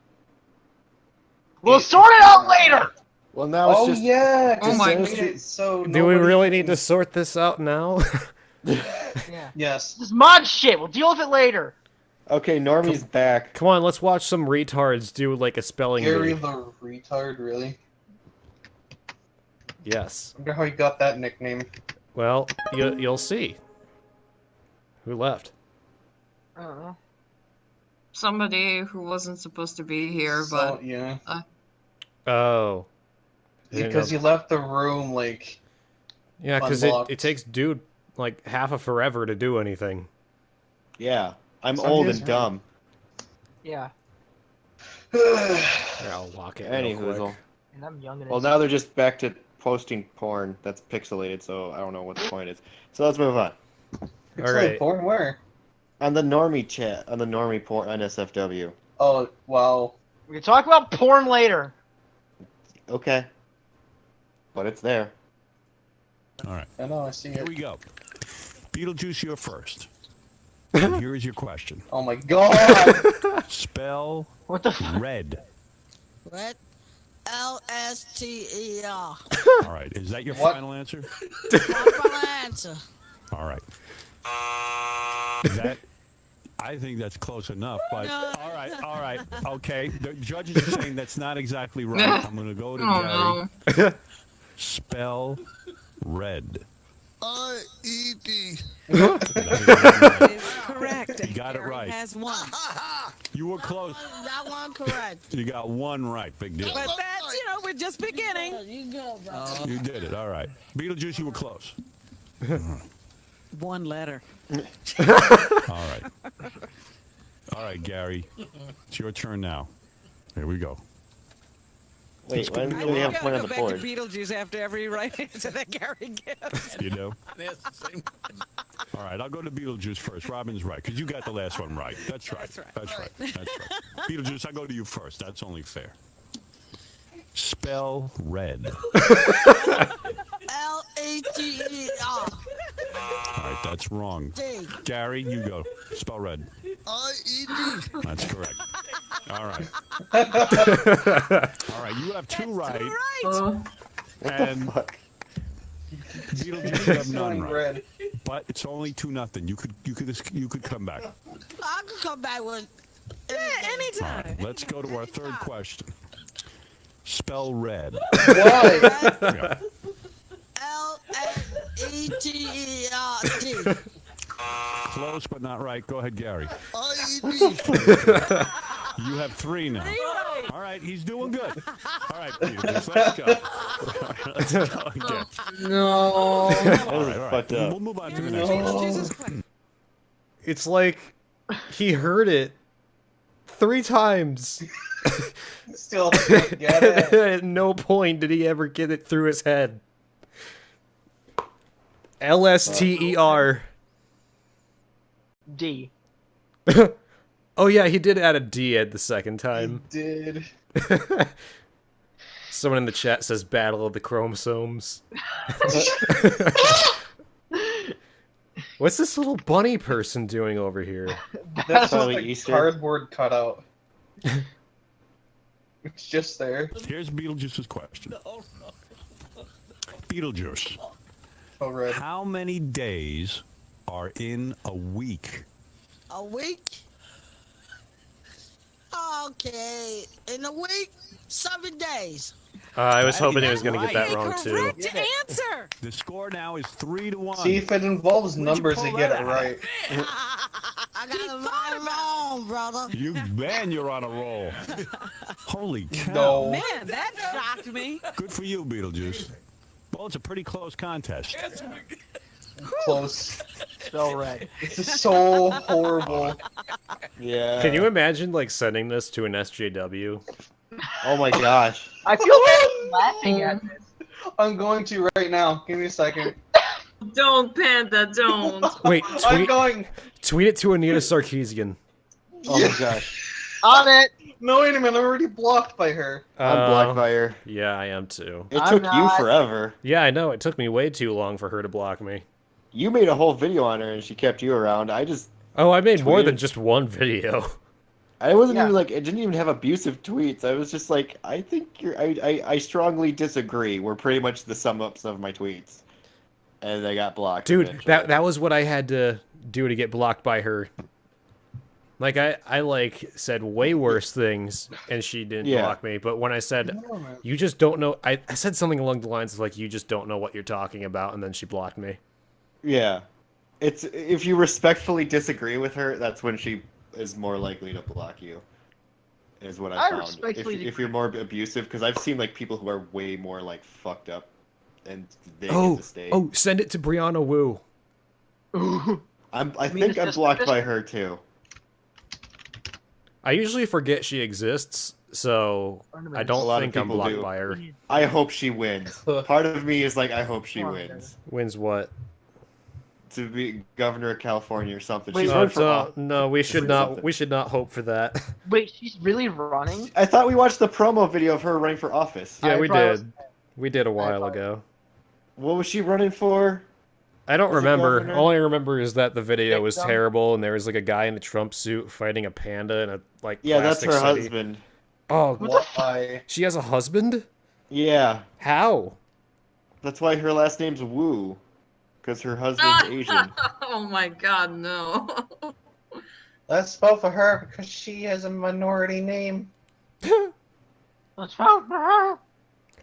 We'll sort it out later. Well, now it's Oh just yeah, Oh my just made it so Do we nobody really can- need to sort this out now? Yeah. Yes. This is mod shit. We'll deal with it later. okay. Normie's back. Come on, let's watch some retards do like a spelling Gary bee. the retard, really? Yes. I wonder how you got that nickname. Well, you'll see. Who left? I don't know. Somebody who wasn't supposed to be here, but yeah. Oh. Because you left the room like. Yeah, because unlocked. it takes dude like half a forever to do anything. Yeah, I'm So old here's and me. dumb. Yeah. Here, I'll lock it Any real quick. hoozle. And I'm young and Well, now they're just back to posting porn that's pixelated, so I don't know what the point is. So let's move on. Pixelated right. porn where? On the normie chat, on the normie porn on SFW. Oh wow. We can talk about porn later. Okay. But it's there. All right. I know. I see Here it. we go. Beetlejuice, you're first. And here is your question. Oh my god. Spell What the red. What? L-S-T-E-R. All right. Is that your What? final answer? My final answer. All right. That, I think that's close enough, but all right, okay. The judges are saying that's not exactly right. I'm going to go to Gary. Spell red. R-E-D. It's correct. You got it right. Has one. You were close. That one correct. You got one right. Big deal. But that's, we're just beginning. You go, bro. You did it. All right. Beetlejuice, you were close. One letter. All right. All right, Gary. It's your turn now. Here we go. Wait, why do we have one on the Back board? to Beetlejuice after every right answer that Gary gives. You know? All right, I'll go to Beetlejuice first. Robin's right, because you got the last one right. That's right. That's right. That's right. Beetlejuice, I'll go to you first. That's only fair. Spell red. L-A-T-E-R. All right, that's wrong. D. Gary, you go. Spell red. I-E-D. That's correct. All right. All right, you have two right. And Beetlejuice, you have none right. But it's only 2-0. You could come back. I can come back with anytime. All right, let's go to our third question. Spell red. Why? Yeah. L-A-E-T-E-R-D. Close, but not right. Go ahead, Gary. I-E-D. You have 3 now. All right, he's doing good. All right, Peter, let's go. Let's go again. No. All right. We'll move on to the next question. It's like he heard it 3 times. Still can't get it. At no point did he ever get it through his head. L-S-T-E-R. D. Oh yeah, he did add a D at the second time. He did. Someone in the chat says Battle of the Chromosomes. What's this little bunny person doing over here? That's like a cardboard cutout. It's just there. Here's Beetlejuice's question. Beetlejuice. Oh, red. How many days are in a week? A week? Okay. In a week, 7 days. I was hoping he was going to get that wrong too. Correct answer. The score now is 3-1. See, if it involves numbers, they get it right. I got it right wrong, brother. You're on a roll. Holy cow. No. Man, that shocked me. Good for you, Beetlejuice. Well, it's a pretty close contest. Close. So red. This is so horrible. Yeah. Can you imagine like sending this to an SJW? Oh my gosh. I feel bad laughing at this. I'm going to right now. Give me a second. Don't, Panda, don't. Wait, I'm going. tweet it to Anita Sarkeesian. Oh my gosh. On it. No, wait a minute. I'm already blocked by her. I'm blocked by her. Yeah, I am too. It took you forever. Yeah, I know. It took me way too long for her to block me. You made a whole video on her and she kept you around. Oh, I made more than just one video. I wasn't even like, it didn't even have abusive tweets. I was just like, I think I strongly disagree. We're pretty much the sum ups of my tweets. And I got blocked. Dude, eventually. that was what I had to do to get blocked by her. Like, I like, said way worse things, and she didn't block me. But when I said, you just don't know... I said something along the lines of, like, you just don't know what you're talking about, and then she blocked me. Yeah. It's if you respectfully disagree with her, that's when she is more likely to block you. Is what I found. If you're more abusive, because I've seen, like, people who are way more, like, fucked up and big at the stage. Oh, send it to Brianna Wu. I think I'm blocked by her, too. I usually forget she exists, so I don't think I'm blocked by her. I hope she wins. Part of me is like, I hope she wins. Wins what? To be governor of California or something. Wait, no, we should not. We should not hope for that. Wait, she's really running? I thought we watched the promo video of her running for office. Yeah, we did. We did a while ago. What was she running for? I don't remember. All I remember is that the video was terrible, and there was like a guy in a Trump suit fighting a panda in a like that's plastic her city. husband. Oh, why? She has a husband? Yeah. How? That's why her last name's Wu, because her husband's Asian. Oh my God, no. Let's vote for her because she has a minority name. Let's vote for her.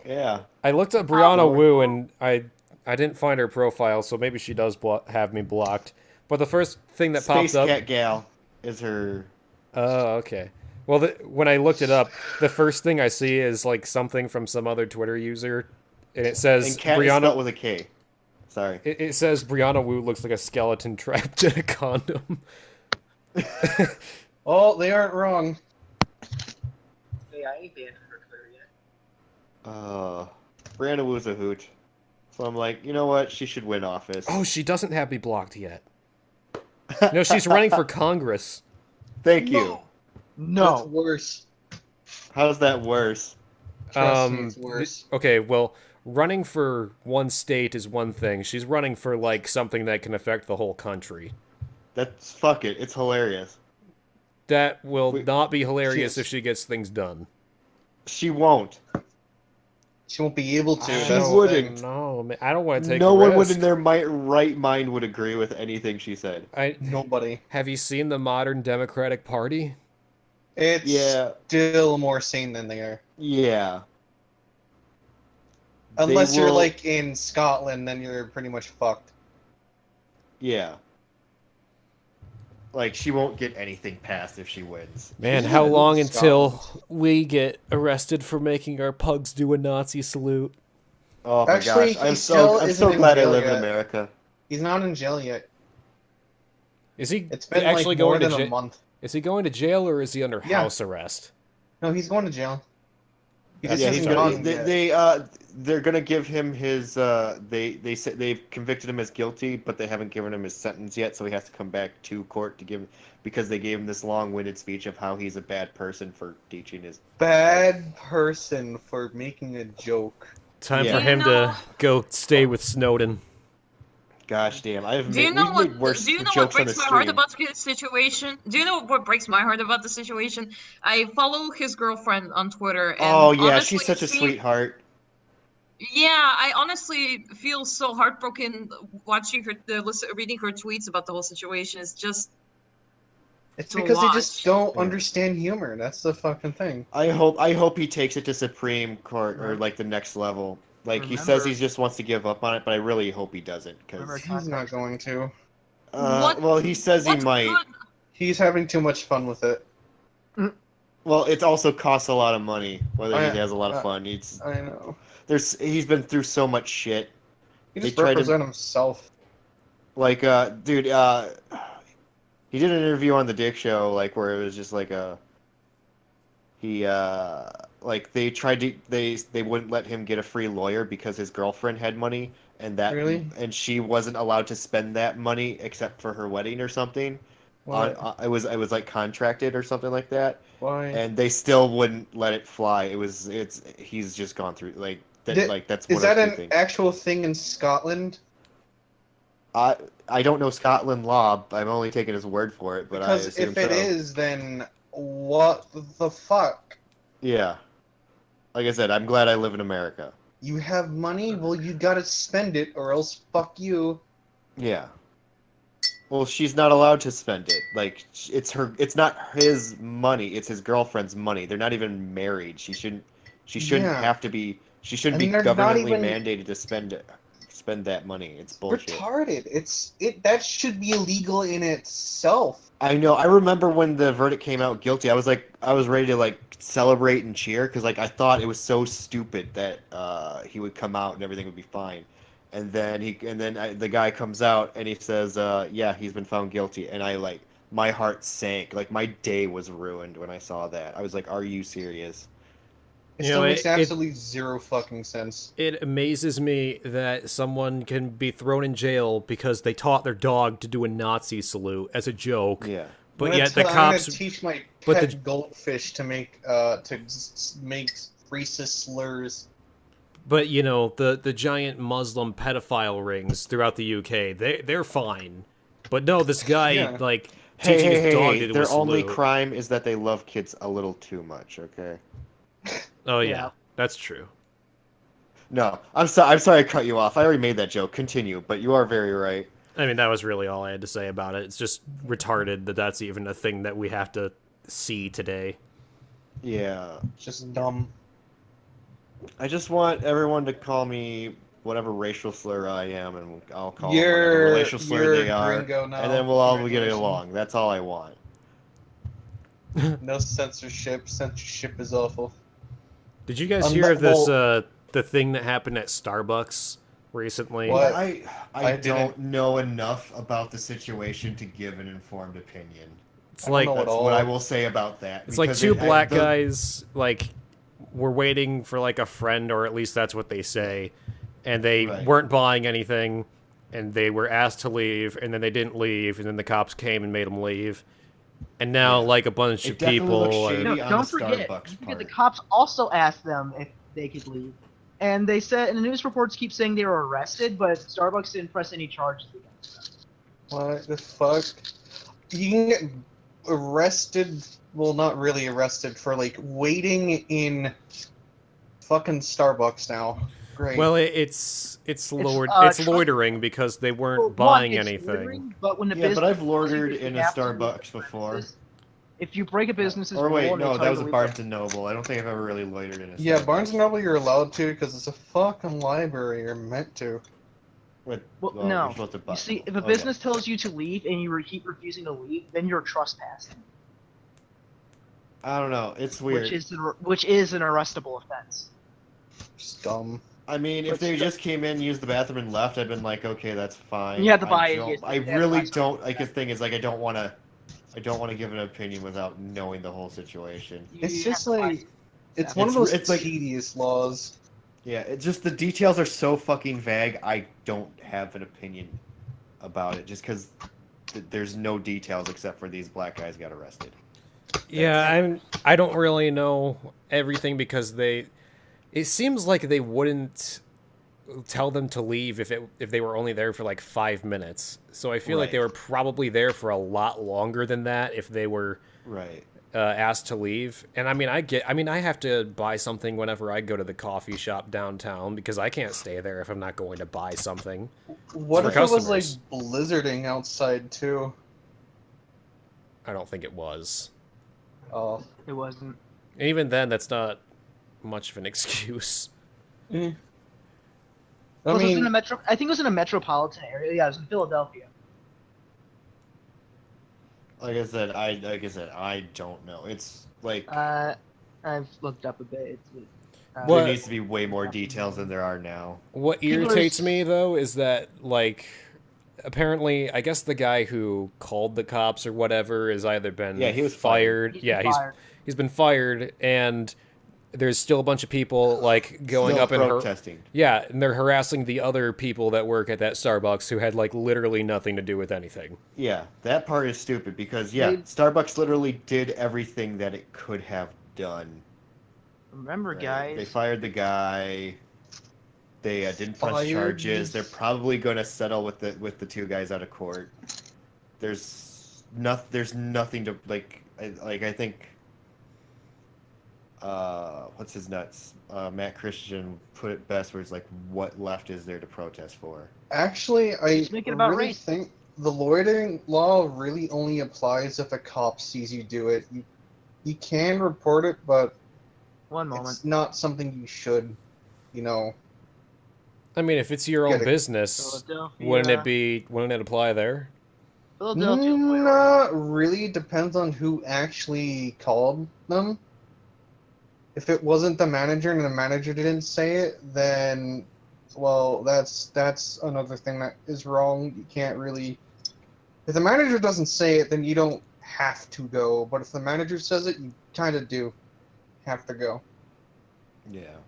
Yeah. I looked up Brianna Wu, and I didn't find her profile, so maybe she does have me blocked. But the first thing that popped up... Space Cat Gal is her... Oh, okay. Well, when I looked it up, the first thing I see is like something from some other Twitter user, and it says and Cat Brianna... is spelled with a K. Sorry. It says Brianna Wu looks like a skeleton trapped in a condom. Oh, they aren't wrong. Hey, I ain't banned her Twitter yet. Brianna Wu's a hoot. So I'm like, you know what? She should win office. Oh, she doesn't have me blocked yet. No, she's running for Congress. Thank you. No. That's worse. How's that worse? Trust me, it's worse. Okay, well, running for one state is one thing. She's running for, like, something that can affect the whole country. Fuck it. It's hilarious. That will not be hilarious if she gets things done. She won't. She won't be able to. She wouldn't. No, man, I don't want to take No a one risk. would in their right mind would agree with anything she said. Nobody. Have you seen the modern Democratic Party? It's still more sane than they are. Yeah. Unless you're like in Scotland, then you're pretty much fucked. Yeah. Like, she won't get anything passed if she wins. Man, how long until we get arrested for making our pugs do a Nazi salute? Oh my gosh, I'm so glad I live in America. He's not in jail yet. Is he It's been actually like more going than to a month. Is he going to jail or is he under house arrest? No, he's going to jail. He just Yeah, hasn't gone yet. they're gonna give him his. They said they've convicted him as guilty, but they haven't given him his sentence yet, so he has to come back to court to give, because they gave him this long-winded speech of how he's a bad person for teaching his. Bad person for making a joke. Time for him to go stay with Snowden. Gosh damn, I've Do you made, know we've what? made worse Do you know jokes what on the breaks my heart stream. about the situation? Do you know what breaks my heart about the situation? I follow his girlfriend on Twitter. And Oh yeah, honestly, she's such a sweetheart. Yeah, I honestly feel so heartbroken watching her, reading her tweets about the whole situation. It's just. It's because they just don't understand humor. That's the fucking thing. I hope he takes it to Supreme Court or like the next level. Like he says he just wants to give up on it, but I really hope he doesn't, because He's not going to. well, he says he might. He's having too much fun with it. Well, it also costs a lot of money. Whether he has a lot of fun, I know. He's been through so much shit. He just represent himself. Like, dude, he did an interview on the Dick Show, like where it was just like like they tried to they wouldn't let him get a free lawyer because his girlfriend had money, and and she wasn't allowed to spend that money except for her wedding or something. It was like contracted or something like that. Why? And they still wouldn't let it fly. He's just gone through like that. Like that's one is that of the an things. actual thing in Scotland? I don't know Scotland law. I'm only taking his word for it, but Because I assume if it is, then what the fuck? Yeah. Like I said, I'm glad I live in America. You have money? Well, you gotta spend it, or else fuck you. Yeah. Well, she's not allowed to spend it. Like, it's not his money, it's his girlfriend's money. They're not even married. She shouldn't have to be, she shouldn't be governmentally mandated to spend that money. It's bullshit. Retarded. That should be illegal in itself. I know. I remember when the verdict came out guilty, I was ready to like celebrate and cheer, because like I thought it was so stupid that he would come out and everything would be fine. And then the guy comes out and he says, yeah, he's been found guilty. And my heart sank. Like, my day was ruined when I saw that. I was like, are you serious? It still makes absolutely zero fucking sense. It amazes me that someone can be thrown in jail because they taught their dog to do a Nazi salute as a joke. Yeah. But yet the cops... I'm gonna teach my pet goldfish to make racist slurs. But, you know, the giant Muslim pedophile rings throughout the UK, they're fine. But no, this guy, like, teaching his dog to do a salute. Their only crime is that they love kids a little too much, okay? Oh, yeah. That's true. No, I'm sorry I cut you off. I already made that joke. Continue, but you are very right. I mean, that was really all I had to say about it. It's just retarded that that's even a thing that we have to see today. Yeah. Just dumb. I just want everyone to call me whatever racial slur I am, and I'll call them You're- whatever racial slur you're they are, gringo now. and then we'll all get Congratulations. along. That's all I want. No censorship. Censorship is awful. Did you guys hear of this, the thing that happened at Starbucks recently. Well, I don't know enough about the situation to give an informed opinion. It's like that's what I will say about that. It's like two black guys like were waiting for like a friend, or at least that's what they say, and they weren't buying anything, and they were asked to leave, and then they didn't leave, and then the cops came and made them leave, and now like a bunch of people are... No, don't forget, the cops also asked them if they could leave, and they said, and the news reports keep saying they were arrested, but Starbucks didn't press any charges against them. What the fuck? You can get arrested, well, not really arrested, for like waiting in fucking Starbucks now. Great. Well, it's loitering because they weren't buying anything. But when the but I've loitered in a Starbucks before. If you break a business's or wait, rule, no, that was a Barnes and Noble. I don't think I've ever really loitered in a Starbucks. Yeah, Barnes and Noble you're allowed to because it's a fucking library. You're meant to. Well, no. You see, if a business tells you to leave and you keep refusing to leave, then you're trespassing. I don't know. It's weird. Which is an arrestable offense. It's dumb. I mean, if they just came in, used the bathroom, and left, I'd been like, okay, that's fine. You have to buy it. I really don't. Like, the thing is, like, I don't want to give an opinion without knowing the whole situation. It's just like, it's one of those tedious laws. Yeah, it's just the details are so fucking vague. I don't have an opinion about it just because there's no details except for these black guys got arrested. Yeah, I don't really know everything because it seems like they wouldn't tell them to leave if they were only there for like 5 minutes. So I feel like they were probably there for a lot longer than that if they were asked to leave. And I mean, I have to buy something whenever I go to the coffee shop downtown because I can't stay there if I'm not going to buy something. What if it was like blizzarding outside too? I don't think it was. Oh, it wasn't. And even then, that's not much of an excuse. Mm. I think it was in a metropolitan area. Yeah, it was in Philadelphia. Like I said, I don't know. It's like I've looked up a bit. There needs to be way more details than there are now. What irritates me though is that like apparently I guess the guy who called the cops or whatever has either been he was fired. He's been fired, and there's still a bunch of people like going up and protesting. Yeah, and they're harassing the other people that work at that Starbucks who had like literally nothing to do with anything. Yeah, that part is stupid because Starbucks literally did everything that it could have done. Remember, guys, they fired the guy. They didn't press charges. They're probably going to settle with the two guys out of court. There's nothing to I think. What's his nuts? Matt Christian put it best, where it's like, what left is there to protest for? Actually, I really think the loitering law really only applies if a cop sees you do it. You can report it, but it's not something you should, I mean, if it's your own business, wouldn't it apply there? Not really. Depends on who actually called them. If it wasn't the manager and the manager didn't say it, then, well, that's another thing that is wrong. You can't really... If the manager doesn't say it, then you don't have to go. But if the manager says it, you kind of do have to go. Yeah.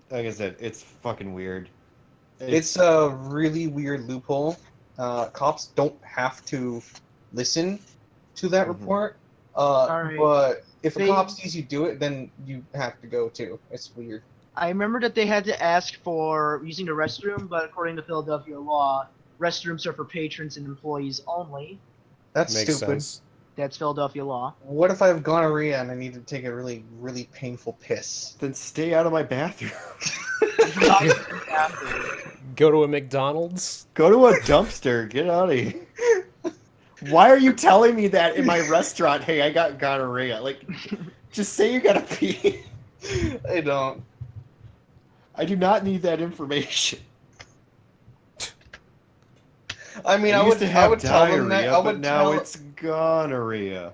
Like I said, it's fucking weird. It's a really weird loophole. Cops don't have to listen to that report. But if a cop sees you do it, then you have to go too. It's weird. I remember that they had to ask for using the restroom, but according to Philadelphia law, restrooms are for patrons and employees only. That's Makes stupid. Sense. That's Philadelphia law. What if I have gonorrhea and I need to take a really, really painful piss? Then stay out of my bathroom. Go to a McDonald's? Go to a dumpster. Get out of here. Why are you telling me that in my restaurant? Hey, I got gonorrhea. Like, just say you gotta pee. I don't. I do not need that information. I mean, I would tell them that. But now it's gonorrhea.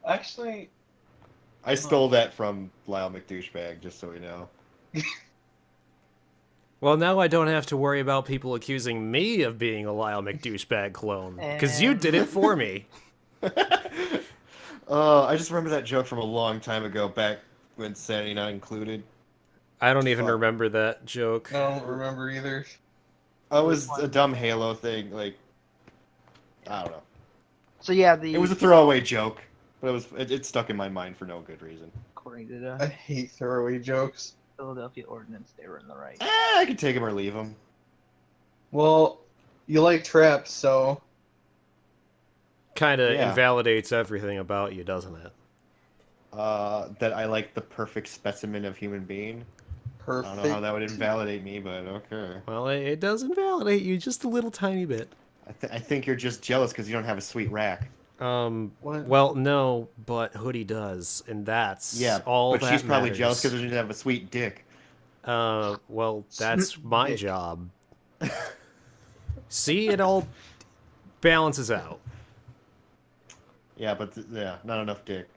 Actually, I stole that from Lyle McDouchebag, just so we know. Well, now I don't have to worry about people accusing me of being a Lyle McDouchebag clone, because you did it for me. I just remember that joke from a long time ago, back when Sanity Not Included. I don't even remember that joke. I don't remember either. It was a dumb Halo thing, like, I don't know. So yeah, It was a throwaway joke, but it stuck in my mind for no good reason. According to I the hate throwaway jokes. Philadelphia Ordinance, they were in the right. I could take them or leave them. Well, you like traps, so... Kind of Yeah. invalidates everything about you, doesn't it? That I like the perfect specimen of human being. Perfect. I don't know how that would invalidate me, but okay. Well, it does invalidate you just a little tiny bit. I think you're just jealous because you don't have a sweet rack. Well, no, but Hoodie does, and that's all but that she's probably matters. jealous because she doesn't have a sweet dick. Well, that's my job. See, it all balances out. Yeah, but not enough dick.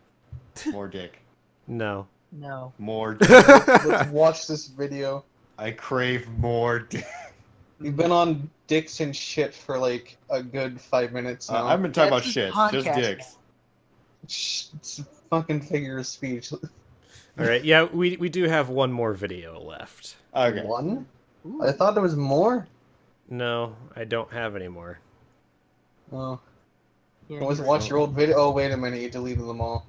More dick. No. No. More dick. Let's watch this video. I crave more dick. You've been on dicks and shit for like a good 5 minutes now. I've been talking about shit, just dicks. It's a fucking figure of speech. Alright, yeah, we do have one more video left. Okay. One? I thought there was more. No, I don't have any more. Oh. Yeah, Let's watch your old video. Oh, wait a minute, you deleted them all.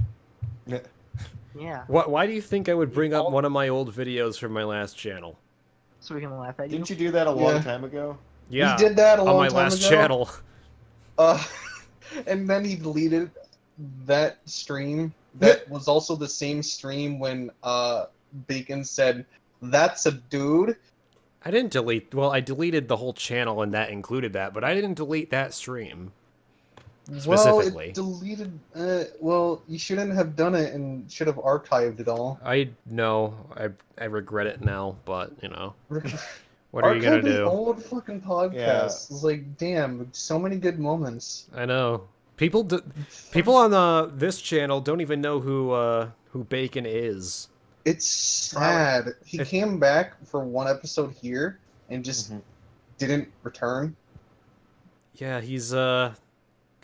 Yeah. Why do you think I would bring up one of my old videos from my last channel? So we can laugh at you. Didn't you do that a long time ago? Yeah, he did that a long on my time last ago. channel. And then he deleted that stream. That was also the same stream when Bacon said, "That's a dude." I didn't delete. Well, I deleted the whole channel, and that included that, but I didn't delete that stream specifically. Well, it deleted. Well, you shouldn't have done it, and should have archived it all. I know. I regret it now, but you know, what are you gonna Archive an do? old fucking podcast. It's like, damn, so many good moments. I know. People on this channel don't even know who Bacon is. It's sad. He came back for one episode here and just didn't return. Yeah, he's kind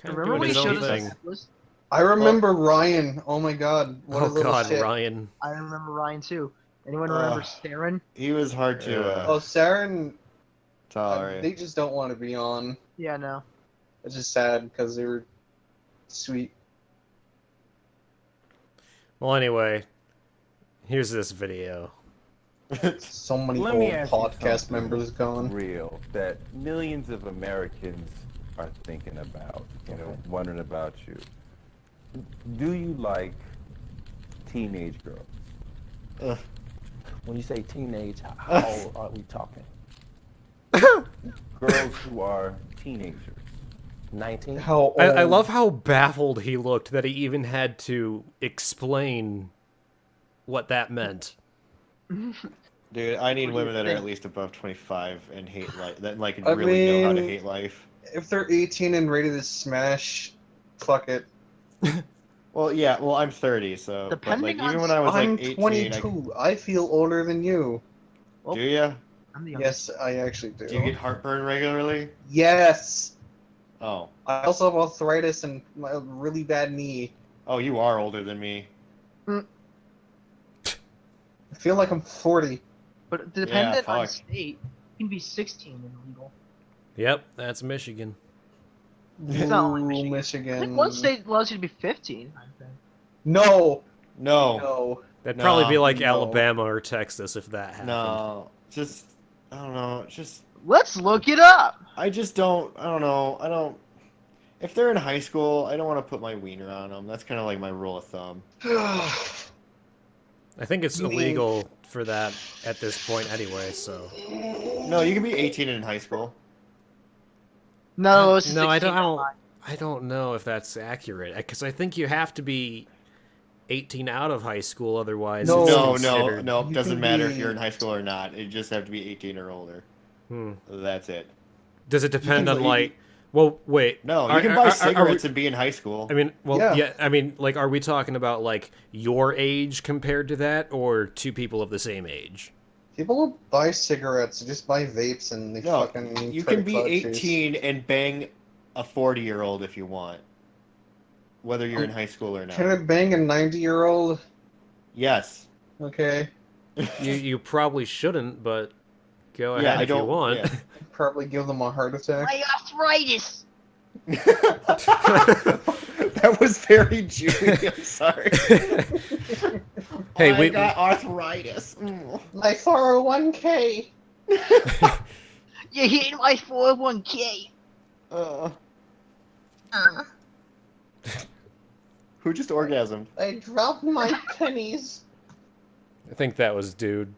of doing his own thing. I remember Ryan. Oh my god. What a Oh little god, shit. Ryan. I remember Ryan too. Anyone remember Saren? He was hard to. Oh, Saren. Tolerate. They just don't want to be on. Yeah, no. It's just sad because they were sweet. Well, anyway, here's this video. So many Let me old ask you podcast something members gone. real that millions of Americans are thinking about, wondering about you. Do you like teenage girls? When you say teenage, how old are we talking? Girls who are teenagers. 19? How old? I love how baffled he looked that he even had to explain what that meant. Dude, I need women that are at least above 25 and hate life. That really know how to hate life. If they're 18 and ready to smash, fuck it. Well, yeah. Well, I'm 30, so but, like, even when I was I'm like 18, 22. I feel older than you. do you? I'm the Yes, I actually do. Do you get heartburn regularly? Yes. Oh. I also have arthritis and a really bad knee. Oh, you are older than me. I feel like I'm 40. But dependent on fuck. state, you can be 16 and legal. Yep, that's Michigan. It's not only Ooh, Michigan. I Michigan. think one state allows you to be 15. I think. No. No. No. That'd probably be like no. Alabama or Texas if that happened. No. Just, I don't know. Just. Let's look it up. I just don't. I don't know. I don't. If they're in high school, I don't want to put my wiener on them. That's kind of like my rule of thumb. I think it's illegal for that at this point anyway, so. No, you can be 18 in high school. No, it's No, I 16 don't. I don't know if that's accurate because I think you have to be 18 out of high school, otherwise. No. it's No, considered- no. You Doesn't can matter be- if you're in high school or not. It just have to be 18 or older. That's it. Does it depend can- on like? Well, wait. No, you can buy cigarettes and be in high school. I mean, well, Yeah. yeah. I mean, like, are we talking about like your age compared to that, or two people of the same age? People will buy cigarettes, just buy vapes and they fucking. You try can to be clout 18 and bang a 40-year-old if you want, whether you're in high school or not. Can I bang a 90-year-old? Yes. Okay. You probably shouldn't, but go ahead if you want. Yeah. Probably give them a heart attack. My arthritis. That was very Jewy. I'm sorry. Hey, I got arthritis. My 401k. You hit my 401k. Who just orgasmed? I dropped my pennies. I think that was dude,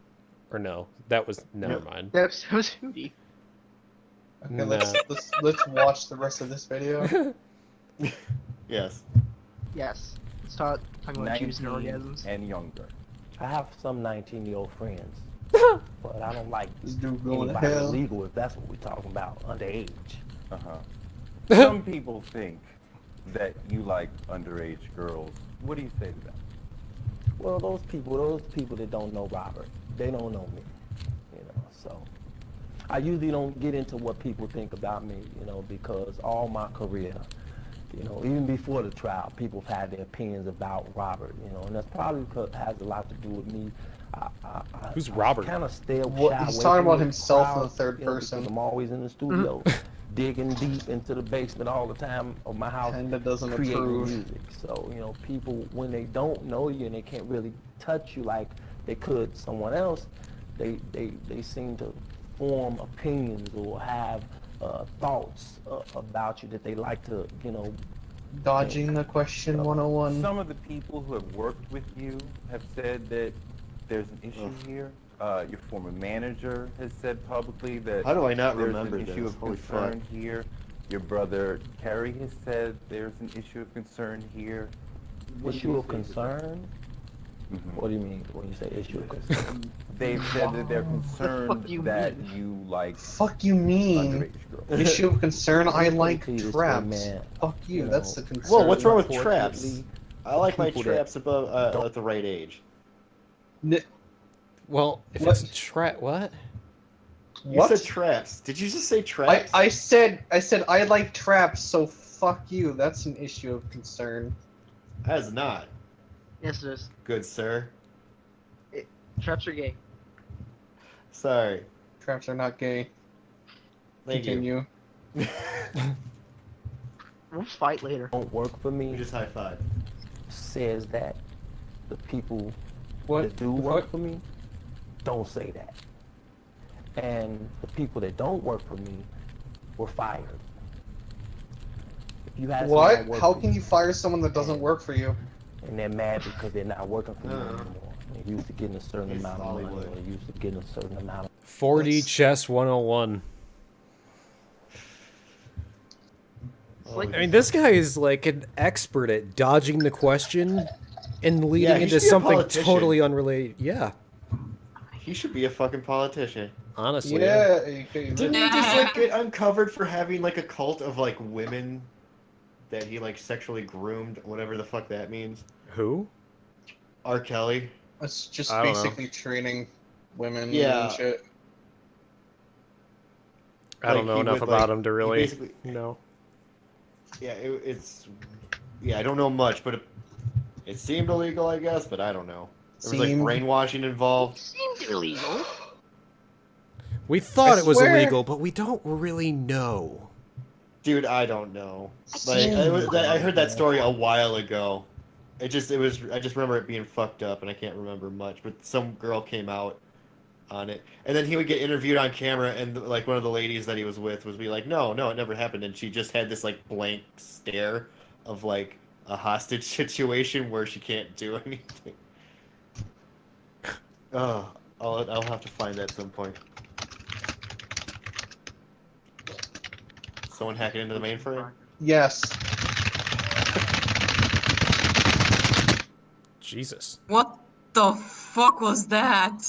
or no, that was never mind. That was Hootie. Okay, Nah. let's watch the rest of this video. Yes. Yes. Let's talk about Jews and orgasms. And younger. I have some 19-year-old friends, but I don't like This dude going to anybody hell. illegal if that's what we're talking about, underage. Some people think that you like underage girls. What do you say to that? Well, those people that don't know Robert, they don't know me, you know, so. I usually don't get into what people think about me, you know, because all my career, you know, even before the trial, people have had their opinions about Robert, you know, and that's probably because it has a lot to do with me. Who's Robert? Kind of stay He's talking about himself in the third person. I'm always in the studio, digging deep into the basement all the time of my house, doesn't creating approve. music. So, you know, people, when they don't know you and they can't really touch you like they could someone else, they seem to form opinions or have thoughts about you that they like to, you know. Dodging the question 101. Some of the people who have worked with you have said that there's an issue here. Your former manager has said publicly that How do I not there's remember an issue this? of Holy concern fuck. here. Your brother Kerry has said there's an issue of concern here. Issue of concern? What do you mean when you say issue of concern? They've said that they're concerned that you like Fuck you mean? underage girls. Issue of concern, I like Please, traps. man. Fuck you, that's the concern. Whoa, what's wrong with traps? Unfortunately, I like my people that traps above at the right age. Well, if What? it's a trap, what? You What? said traps. Did you just say traps? I said I like traps, so fuck you. That's an issue of concern. That is not. Yes, it is. Good sir. Traps are gay. Sorry. Traps are not gay. Thank you. Continue. We'll fight later. Don't work for me. We just high five. Says that the people What? that do work for me don't say that. And the people that don't work for me were fired. If you had What? someone work How for can me you fire someone that doesn't work for you? and they're mad because they're not working for me anymore. They're used to getting a certain It's amount of money, Hollywood. or they're used to getting a certain amount of 4D chess 101. I mean, this guy is like an expert at dodging the question and leading Yeah, he into should be a something politician. totally unrelated. Yeah, He should be a fucking politician. honestly. Yeah. Didn't he just like get uncovered for having like a cult of like women that he like sexually groomed, whatever the fuck that means? Who? R. Kelly. It's just I don't know. basically training women Yeah. and shit. I don't Like, know he enough would, about like, him to he really basically- know. Yeah, it's. Yeah, I don't know much, but it seemed illegal, I guess. But I don't know. There was like Seemed- brainwashing involved. Seemed illegal. We thought I it was swear- illegal, but we don't really know. Dude, I don't know. Like I heard that story a while ago. I just remember it being fucked up, and I can't remember much. But some girl came out on it, and then he would get interviewed on camera, and like one of the ladies that he was with was be like, "No, it never happened," and she just had this like blank stare of like a hostage situation where she can't do anything. Oh, I'll have to find that at some point. Someone hacking into the mainframe? Yes. Jesus. What the fuck was that?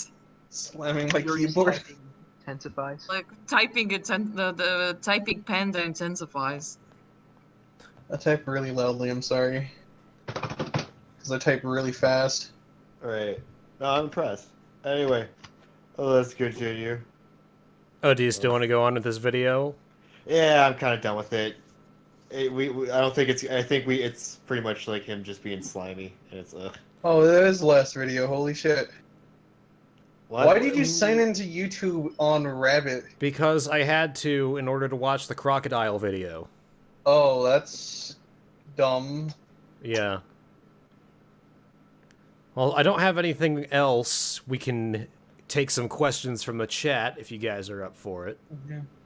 Slamming my Your keyboard. typing intensifies. Like typing the typing panda intensifies. I type really loudly, I'm sorry. Because I type really fast. Alright. No, I'm impressed. Anyway, Oh, let's continue. Oh, do you still want to go on with this video? Yeah, I'm kind of done with it. I don't think it's. I think it's pretty much like him just being slimy, and it's Oh, that is the last video. Holy shit. What? Why did you sign into YouTube on Rabbit? Because I had to in order to watch the crocodile video. Oh, that's dumb. Yeah. Well, I don't have anything else. We can take some questions from the chat if you guys are up for it.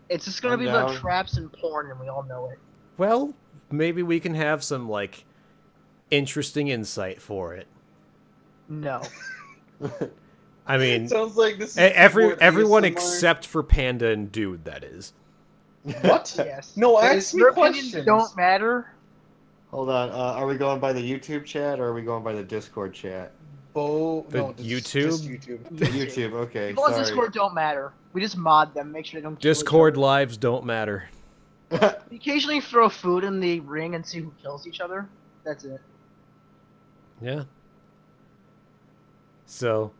It's just gonna be about traps and porn, and we all know it. Well, maybe we can have some, like, interesting insight for it. No. I mean, sounds like this is everyone except for Panda and Dude, that is. What? Yes. No, ask me Your questions. opinions don't matter. Hold on. Are we going by the YouTube chat or are we going by the Discord chat? YouTube? Just YouTube. YouTube. Okay. People on Discord don't matter. We just mod them, make sure they don't kill each Discord lives don't matter. other. We occasionally throw food in the ring and see who kills each other. That's it. Yeah. So,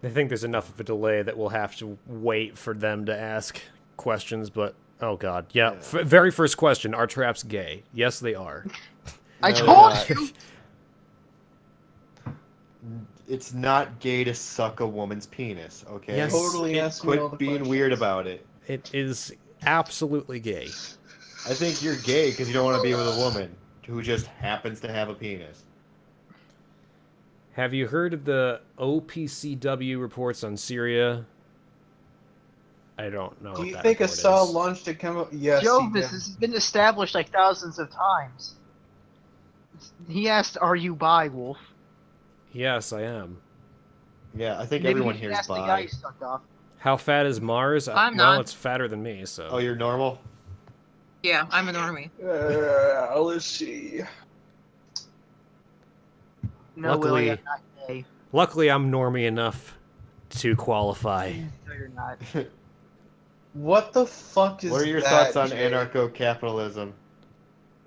I think there's enough of a delay that we'll have to wait for them to ask questions, but, oh god. Yeah, very first question, are traps gay? Yes, they are. I told you! It's not gay to suck a woman's penis, okay? Yes. Totally ask me all Quit the being questions. weird about it. It is absolutely gay. I think you're gay because you don't want to be with a woman who just happens to have a penis. Have you heard of the OPCW reports on Syria? I don't know. Do you what that think report Assad is. launched a chemical? Yes, Joe, he this did. has been established like thousands of times. He asked, "Are you bi, Wolf?" Yes, I am. Yeah, I think Maybe everyone he here is asked the guy bi. he sucked off. How fat is Mars? I'm well, not. it's fatter than me, so. Oh, you're normal? Yeah, I'm an army. Let's see. No, Luckily- Willie, I'm not gay. Luckily, I'm normie enough to qualify. No, you're not. What the fuck is that? What are your thoughts on Jay? anarcho-capitalism?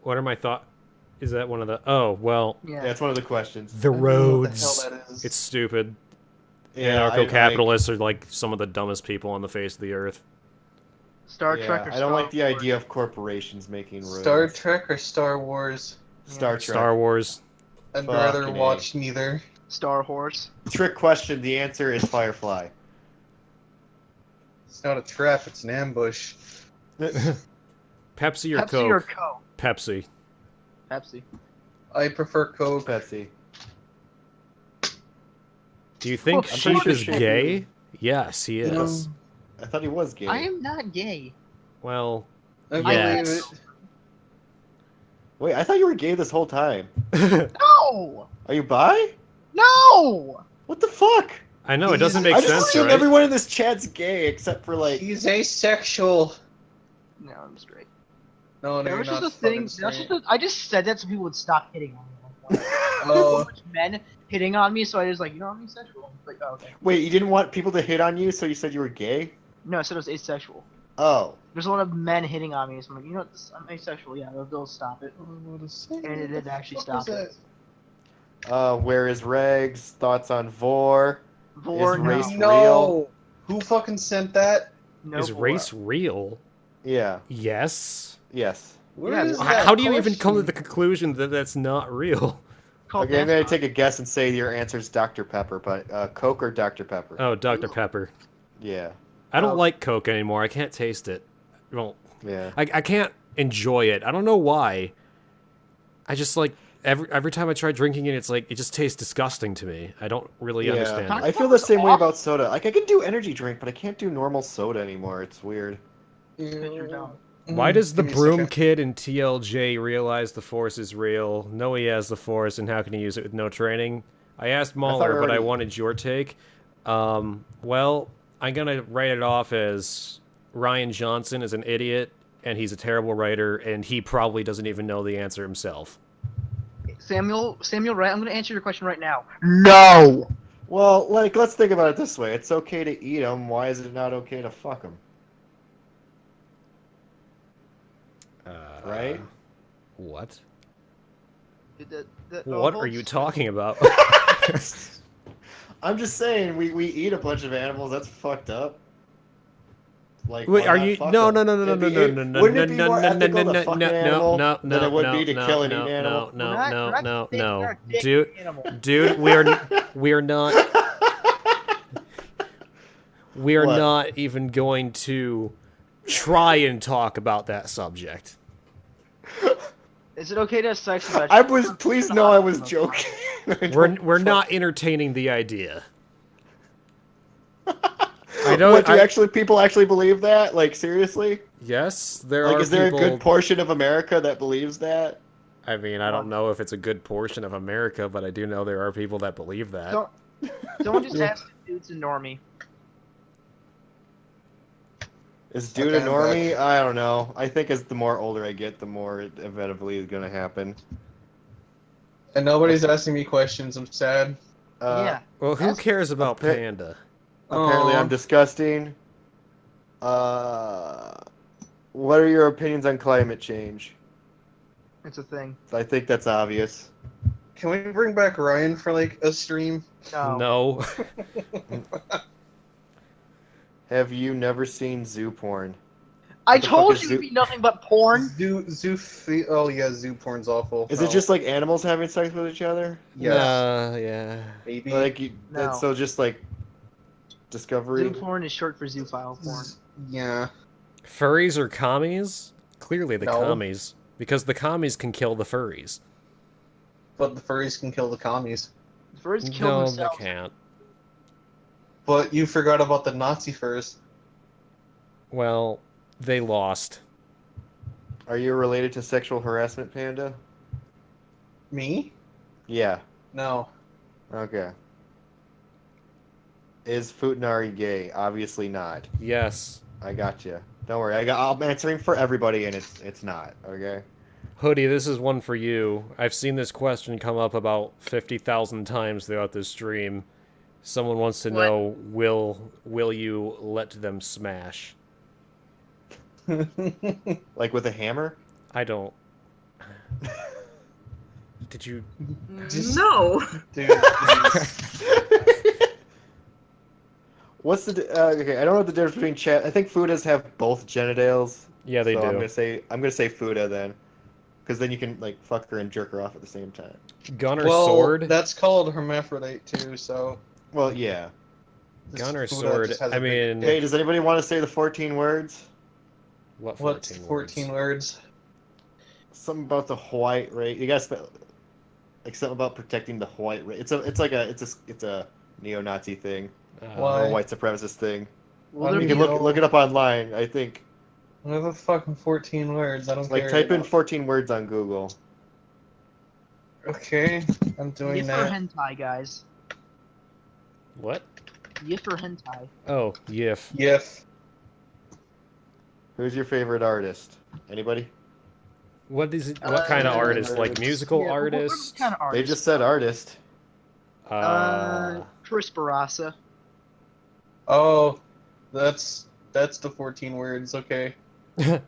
What are my thoughts? Is that one of the... Oh, well... Yeah. That's one of the questions. The I don't know what the roads. hell that is. It's stupid. Yeah, Anarcho-capitalists are like some of the dumbest people on the face of the earth. Star Yeah, Trek or I don't like the Star Wars? idea of corporations making roads. Trek or Star Wars? Star Trek. Star Wars. I'd Fucking rather A. watch neither. Star Horse. Trick question. The answer is Firefly. It's not a trap, it's an ambush. Pepsi or Pepsi Coke? or Coke? Pepsi. Pepsi. I prefer Coke. Pepsi. Do you think I'm Sheep pretty is sure. gay? Yes, he is. I thought he was gay. I am not gay. Well, I yeah. believe it. Wait, I thought you were gay this whole time. No! Are you bi? No! What the fuck? I know, it doesn't make I just sense, assumed right? everyone in this chat's gay except for like. He's asexual. No, I'm straight. No, no, That you're was not just a thing. fucking That's straight. just I just said that so people would stop hitting on me. Oh. So much men hitting on me, so I was like, you know, I'm asexual. Like, oh, okay. Wait, you didn't want people to hit on you, so you said you were gay? No, I said I was asexual. Oh. There's a lot of men hitting on me, so I'm like, you know, I'm asexual. Yeah, they'll stop it. And it did actually stop it. Where is Regs? Thoughts on Vor? Vor, is no. race real? No! Who fucking sent that? No, Is Vor. race real? Yeah. Yes. Yes. Where Yeah, is how- that How do you even come to question? the conclusion that that's not real? Called Okay, I'm gonna Dance take a guess and say your answer is Dr. Pepper, but Coke or Dr. Pepper? Oh, Dr. Pepper. Yeah. I don't Oh. like Coke anymore. I can't taste it. Well, Yeah. I can't enjoy it. I don't know why. I just like every time I try drinking it, it's like it just tastes disgusting to me. I don't really understand it. I feel the same way about soda. Like I can do energy drink, but I can't do normal soda anymore. It's weird. Why does the Give me a broom second. kid in TLJ realize the Force is real? Know he has the Force, and how can he use it with no training? I asked Mahler, but I already- wanted your take. Well, I'm gonna write it off as Ryan Johnson is an idiot, and he's a terrible writer, and he probably doesn't even know the answer himself. Samuel, right? I'm gonna answer your question right now. No. Well, like, let's think about it this way. It's okay to eat them. Why is it not okay to fuck them? Right? What? Oh, What are you talking about? I'm just saying, we eat a bunch of animals. That's fucked up. Like, Wait, why are not you? fuck No, them? no, no, no, no, It'd no, be- no, no, Wouldn't no, it be no, more no, ethical no, to fuck an no, animal no, than it would no, be to no, kill and no, eat an animal? no, We're not no, taking no, our dick no, from animals. dude, we are not. We are What? not even going to try and talk about that subject. Is it okay to have sex with I was. Please know I was joking. We're not entertaining the idea. I don't. What do people actually believe that? Like, seriously? Yes, there Like, are. is there people... a good portion of America that believes that? I mean, I don't know if it's a good portion of America, but I do know there are people that believe that. Someone just asked if dude's a normie. Is dude a normie? I don't know. I think as the more older I get, the more it inevitably is gonna happen. And nobody's asking me questions. I'm sad. Yeah. Well, who cares about Panda? Apparently, Aw. I'm disgusting. What are your opinions on climate change? It's a thing. I think that's obvious. Can we bring back Ryan for like a stream? No. Have you never seen zoo porn? I What the fuck told is you zoo- it'd be nothing but porn. Oh yeah, zoo porn's awful. Is it just like animals having sex with each other? Yes. Yeah. Maybe. Like No. that's so just like discovery. Zoo porn is short for zoophile porn. Yeah. Furries or commies? Clearly the No. commies. Because the commies can kill the furries. But the furries can kill the commies. The furries kill No, themselves. they can't. But you forgot about the Nazi furs. Well, they lost. Are you related to sexual harassment, Panda? Me? Yeah. No. Okay. Is Futanari gay? Obviously not. Yes. I got you. Don't worry. I'm answering for everybody, and it's not. Okay. Hoodie, this is one for you. I've seen this question come up about 50,000 times throughout this stream. Someone wants to know, will you let them smash? Like with a hammer? I don't. Did you? No. Dude. What's the okay? I don't know the difference between chat. I think Fudas have both genitals. Yeah, they so do. I'm gonna say Fuda then, because then you can like fuck her and jerk her off at the same time. Gun or well, sword? that's called hermaphrodite too. So. Well, yeah. Gun or Fuda sword? just has I a big- mean, Hey, does anybody want to say the 14 words? what 14 What's 14 words? Something about the white race. You guys like something about protecting the white race. It's a neo-Nazi thing. Why? Or a white supremacist thing. Well, You can look it up online. I think. What are the fucking 14 words? I don't Like care. type in 14 words on Google. Okay, I'm doing Yif or that. hentai, guys. What? Yif or hentai. Oh, Yif. Yif. Who's your favorite artist? Anybody? What is it? What kind of artist? Like musical Yeah, artist? What kind of They artist? just said artist. Chris Barassa. Oh, that's the 14 words. Okay. Wait,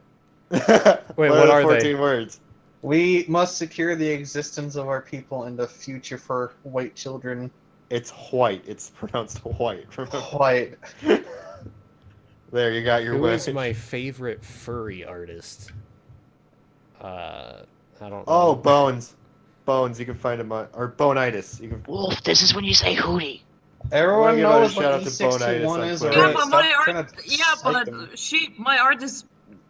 what are 14 they? words? We must secure the existence of our people and the future for white children. It's white. It's pronounced white. White. There, you got your Who way. is my favorite furry artist? I don't know. Oh, Bones. Bones, you can find him on... Or Bonitis. You can... Wolf, this is when you say hootie. Everyone Give out a knows shout what out to Bonitis on E61 is. Twitter. Yeah, alright? but Stop my trying art. to Yeah, cite but them. my art is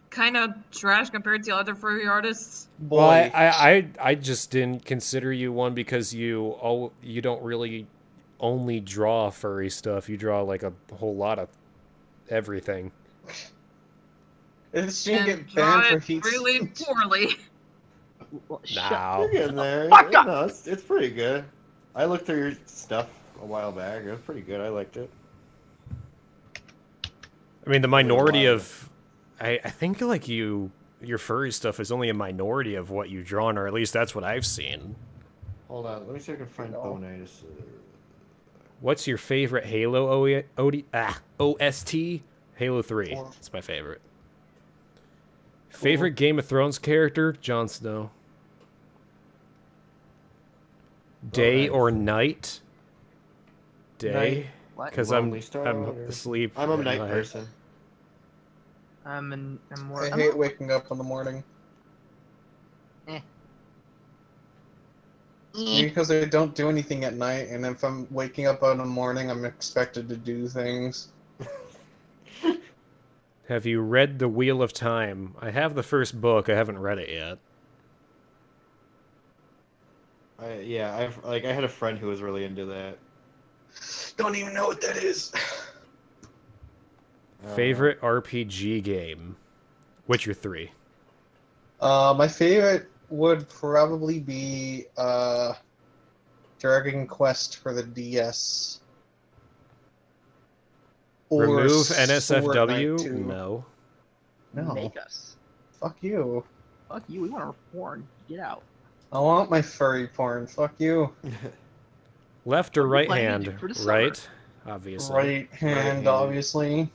kind of trash compared to other furry artists. Well, I just didn't consider you one because you don't really only draw furry stuff. You draw like a whole lot of everything. It's gonna And get draw banned for it heat. really poorly. No. You're getting there. Fuck up. No, it's pretty good. I looked through your stuff a while back. It was pretty good. I liked it. I mean, the minority of... I think like your furry stuff is only a minority of what you've drawn, or at least that's what I've seen. Hold on. Let me see if I can find Bonitis. What's your favorite Halo OST? Halo 3. It's my favorite. Favorite Game of Thrones character? Jon Snow. Day or night? Day? What? Because I'm asleep. I'm a at night night. person. I'm more. I I'm hate more- waking up in the morning. Eh. Because I don't do anything at night, and if I'm waking up in the morning, I'm expected to do things. Have you read The Wheel of Time? I have the first book. I haven't read it yet. I had a friend who was really into that. Don't even know what that is. Favorite RPG game? Witcher 3. My favorite would probably be Dragon Quest for the DS. Or Remove Sword NSFW? Knight 2. No. No. Make us. Fuck you. Fuck you. We want our porn. Get out. I want my furry porn. Fuck you. Left or right playing hand? music for the summer. Right, obviously. Right hand, obviously.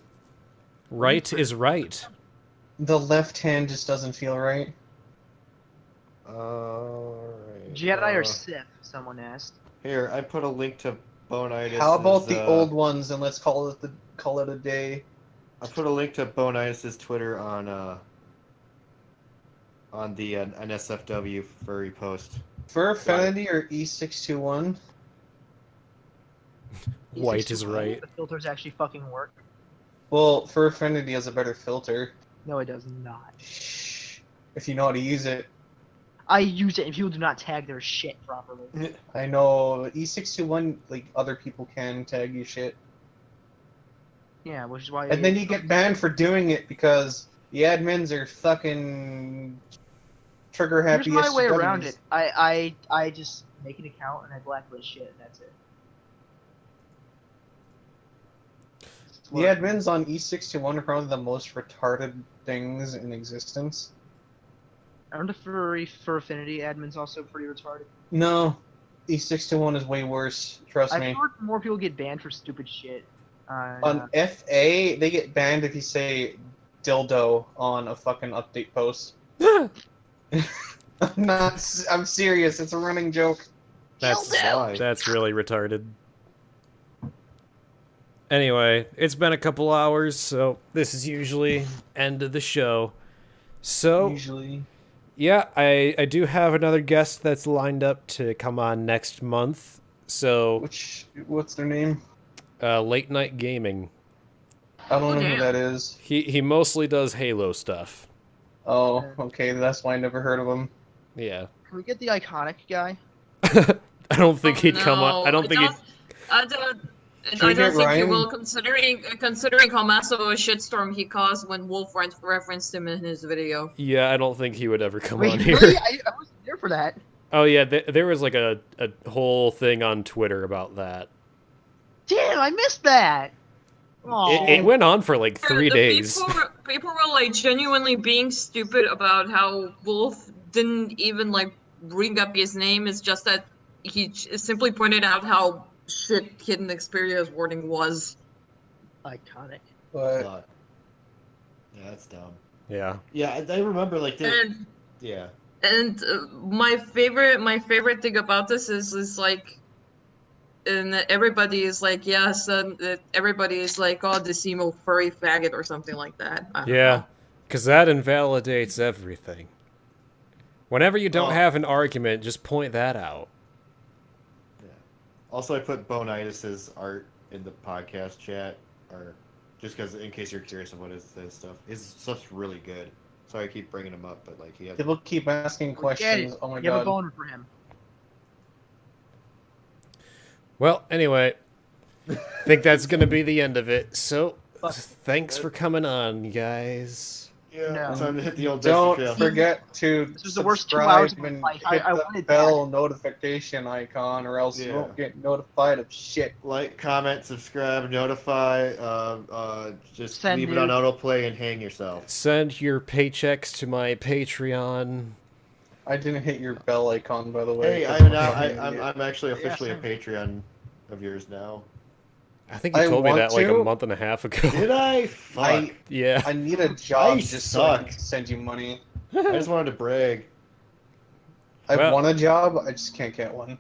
Right is right. The left hand just doesn't feel right. Alright. Jedi or Sith? Someone asked. Here, I put a link to Bonitis'. How about the old ones, and let's call it a day. I put a link to Bonitis' Twitter on the NSFW furry post. Fur Affinity or E621? White is right. The filters actually fucking work. Well, Fur Affinity has a better filter. No, it does not. If you know how to use it. I use it and people do not tag their shit properly. I know E621, like, other people can tag you shit. Yeah, which is why. And then you get banned for doing it because the admins are fucking trigger happy. Here's my way SJWs. around it. I just make an account and I blacklist shit and that's it. The admins on E621 are probably the most retarded things in existence. Aren't the Fur Affinity admins also pretty retarded? No, E621 is way worse. Trust I've me. heard more people get banned for stupid shit. On FA, they get banned if you say dildo on a fucking update post. I'm serious. It's a running joke. That's really retarded. Anyway, it's been a couple hours, so this is usually end of the show. So usually, yeah, I do have another guest that's lined up to come on next month. So what's their name? Late Night Gaming. I don't know who that is. He mostly does Halo stuff. Oh, okay, that's why I never heard of him. Yeah. Can we get the iconic guy? I don't think he'd come on. I don't think he'd. I don't think he will, considering how massive of a shitstorm he caused when Wolf referenced him in his video. Yeah, I don't think he would ever come Wait, on here. really? I wasn't there for that. Oh yeah, there was like a whole thing on Twitter about that. Damn, I missed that. It went on for like 3 days. People were like genuinely being stupid about how Wolf didn't even like bring up his name. It's just that he simply pointed out how shit Hidden Experience wording was. Iconic. But yeah, that's dumb. Yeah. Yeah, I remember like yeah. And my favorite thing about this is like, and everybody is like, yes, and everybody is like, oh, this emo furry faggot or something like that. Yeah, because that invalidates everything. Whenever you don't have an argument, just point that out. Yeah. Also, I put Bonitis' art in the podcast chat, or just because in case you're curious of what his stuff. His stuff's really good. Sorry, I keep bringing him up, but like he has. People keep asking questions. Oh my god. You have a boner for him. Well, anyway, I think that's going to be the end of it. So, thanks for coming on, you guys. Yeah, time to hit the old Don't forget to This was the worst 2 hours of my and life. hit I the wanted bell notification icon, or else you won't get notified of shit. Like, comment, subscribe, notify, just Send leave it on nudes. autoplay and hang yourself. Send your paychecks to my Patreon. I didn't hit your bell icon, by the way. Hey, I'm actually officially a Patreon of yours now. I think you told me that like a month and a half ago. Did I? Fuck. Yeah. I need a job I just so I suck. can send you money. I just wanted to brag. I Well- want a job, I just can't get one.